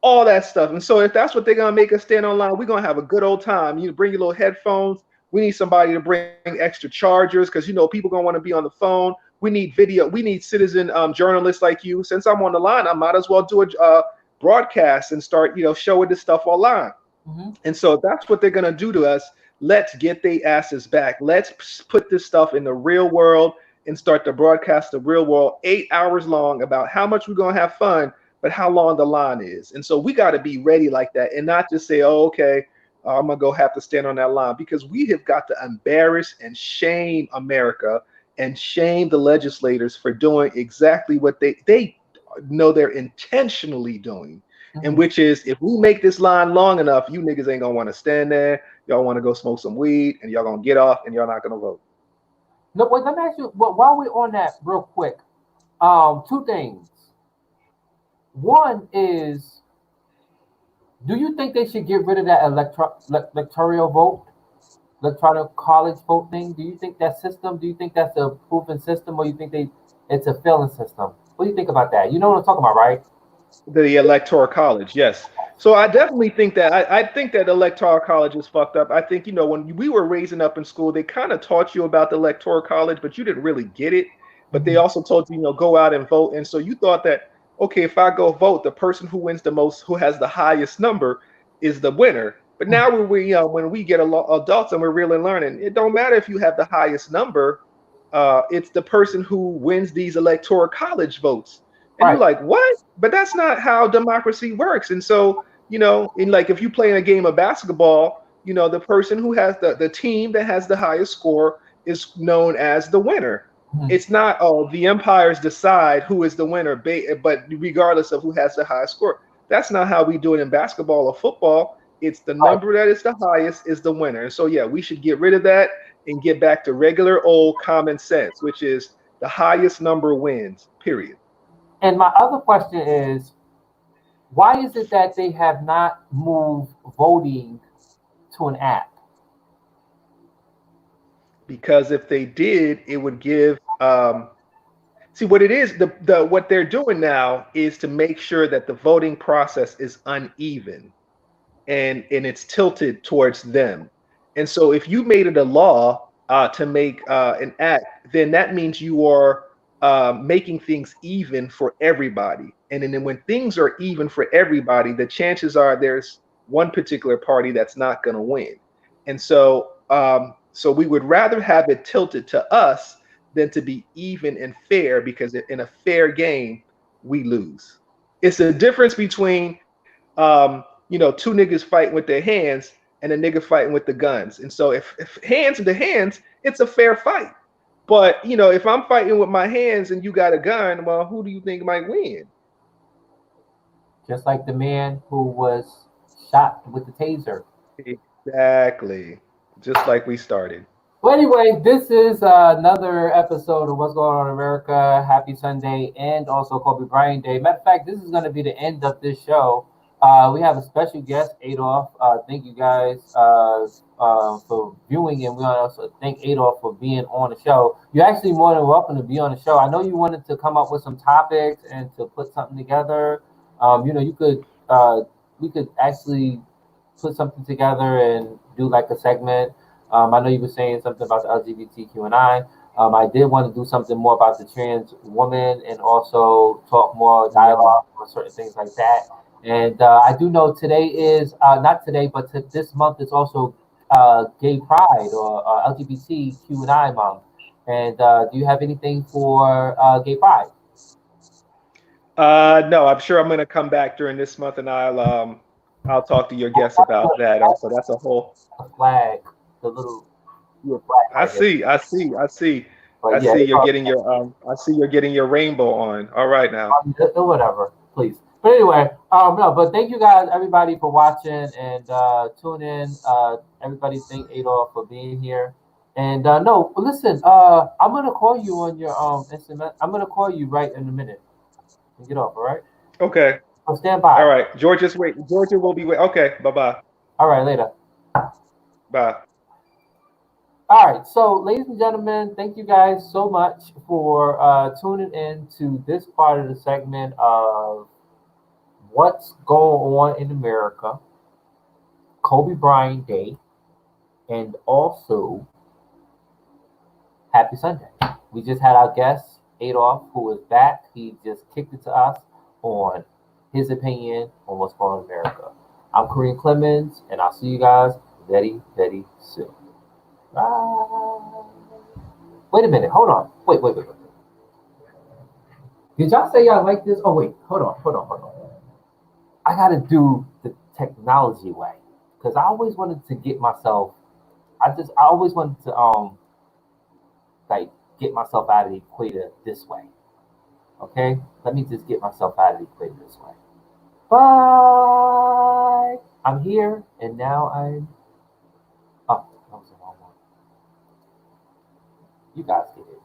all that stuff. And so if that's what they're gonna make us stand online, we're gonna have a good old time. You bring your little headphones. We need somebody to bring extra chargers because people gonna want to be on the phone. We need video. We need citizen journalists like you. Since I'm on the line, I might as well broadcast and start, showing this stuff online. Mm-hmm. And so that's what they're going to do to us. Let's get their asses back. Let's put this stuff in the real world and start to broadcast the real world 8 hours long about how much we're going to have fun, but how long the line is. And so we got to be ready like that and not just say, oh, okay, I'm going to go have to stand on that line, because we have got to embarrass and shame America and shame the legislators for doing exactly what they know they're intentionally doing. And Mm-hmm. which is, if we make this line long enough, you niggas ain't gonna want to stand there. Y'all want to go smoke some weed, and y'all gonna get off, and y'all not gonna vote. No, wait, let me ask you. While we're on that, real quick, two things. One is, do you think they should get rid of that electoral vote, electoral college vote thing? Do you think that system? Do you think that's a proven system, or you think it's a failing system? What do you think about that? You know what I'm talking about, right? The electoral college, yes. So I definitely think that I think that electoral college is fucked up. I think, when we were raising up in school, they kind of taught you about the electoral college, but you didn't really get it. But they Mm-hmm. also told you, go out and vote. And so you thought that, okay, if I go vote, the person who wins the most, who has the highest number, is the winner. But now when we get adults and we're really learning, it don't matter if you have the highest number. It's the person who wins these electoral college votes. And you're Right. like, what? But that's not how democracy works. And so, in like, if you play in a game of basketball, the person who has the team that has the highest score is known as the winner. Mm-hmm. It's not, oh, the umpires decide who is the winner, but regardless of who has the highest score. That's not how we do it in basketball or football. It's the Right. number that is the highest is the winner. And so, yeah, we should get rid of that and get back to regular old common sense, which is the highest number wins, period. And my other question is, why is it that they have not moved voting to an app? Because if they did, it would give, see what it is, the what they're doing now is to make sure that the voting process is uneven, and it's tilted towards them. And so if you made it a law, to make, an act, then that means you are, making things even for everybody. And then when things are even for everybody, the chances are there's one particular party that's not going to win. And so, so we would rather have it tilted to us than to be even and fair, because in a fair game, we lose. It's a difference between, two niggas fighting with their hands and a nigga fighting with the guns. And so if hands to hands, it's a fair fight. But if I'm fighting with my hands and you got a gun, well, who do you think might win? Just like the man who was shot with the taser. Exactly. Just like we started. Well, anyway, this is another episode of What's Going On in America. Happy Sunday and also Kobe Bryant Day. Matter of fact, this is going to be the end of this show. We have a special guest, Adolf. Thank you guys for viewing, and we want to also thank Adolf for being on the show. You're actually more than welcome to be on the show. I know you wanted to come up with some topics and to put something together. You could we could actually put something together and do like a segment. I know you were saying something about the LGBTQ and I. I did want to do something more about the trans woman and also talk more dialogue on certain things like that. And I do know today is not today, but this month is also Gay Pride or LGBTQ and I month. And do you have anything for Gay Pride? No, I'm sure I'm going to come back during this month, and I'll talk to your guests about that. Also, that's a whole. The flag, the little flag I right here. see, I see, I see, I But yeah, see. You're getting your I see you're getting your rainbow on. All right now. whatever, please. But anyway, no, but thank you guys, everybody, for watching and tune in. Everybody, thank Adolf for being here. And no, listen, I'm gonna call you on your instrument. I'm gonna call you right in a minute and get off. All right. Okay. So stand All by. right. Georgia's wait. Georgia will be wait. Okay. Bye bye. All right, later. Bye. All right, so ladies and gentlemen, thank you guys so much for tuning in to this part of the segment of What's Going On in America, Kobe Bryant Day, and also Happy Sunday. We just had our guest, Adolf, who is back. He just kicked it to us on his opinion on what's going on in America. I'm Kareem Clemons, and I'll see you guys very, very soon. Bye. Wait a minute. Hold on. Wait. Did y'all say y'all like this? Oh, wait. Hold on. I got to do the technology way because I always wanted to get myself. I always wanted to like get myself out of the equator this way. Okay, let me just get myself out of the equator this way. Bye. I'm here, and now I'm. Oh, that was the wrong one. You guys get it.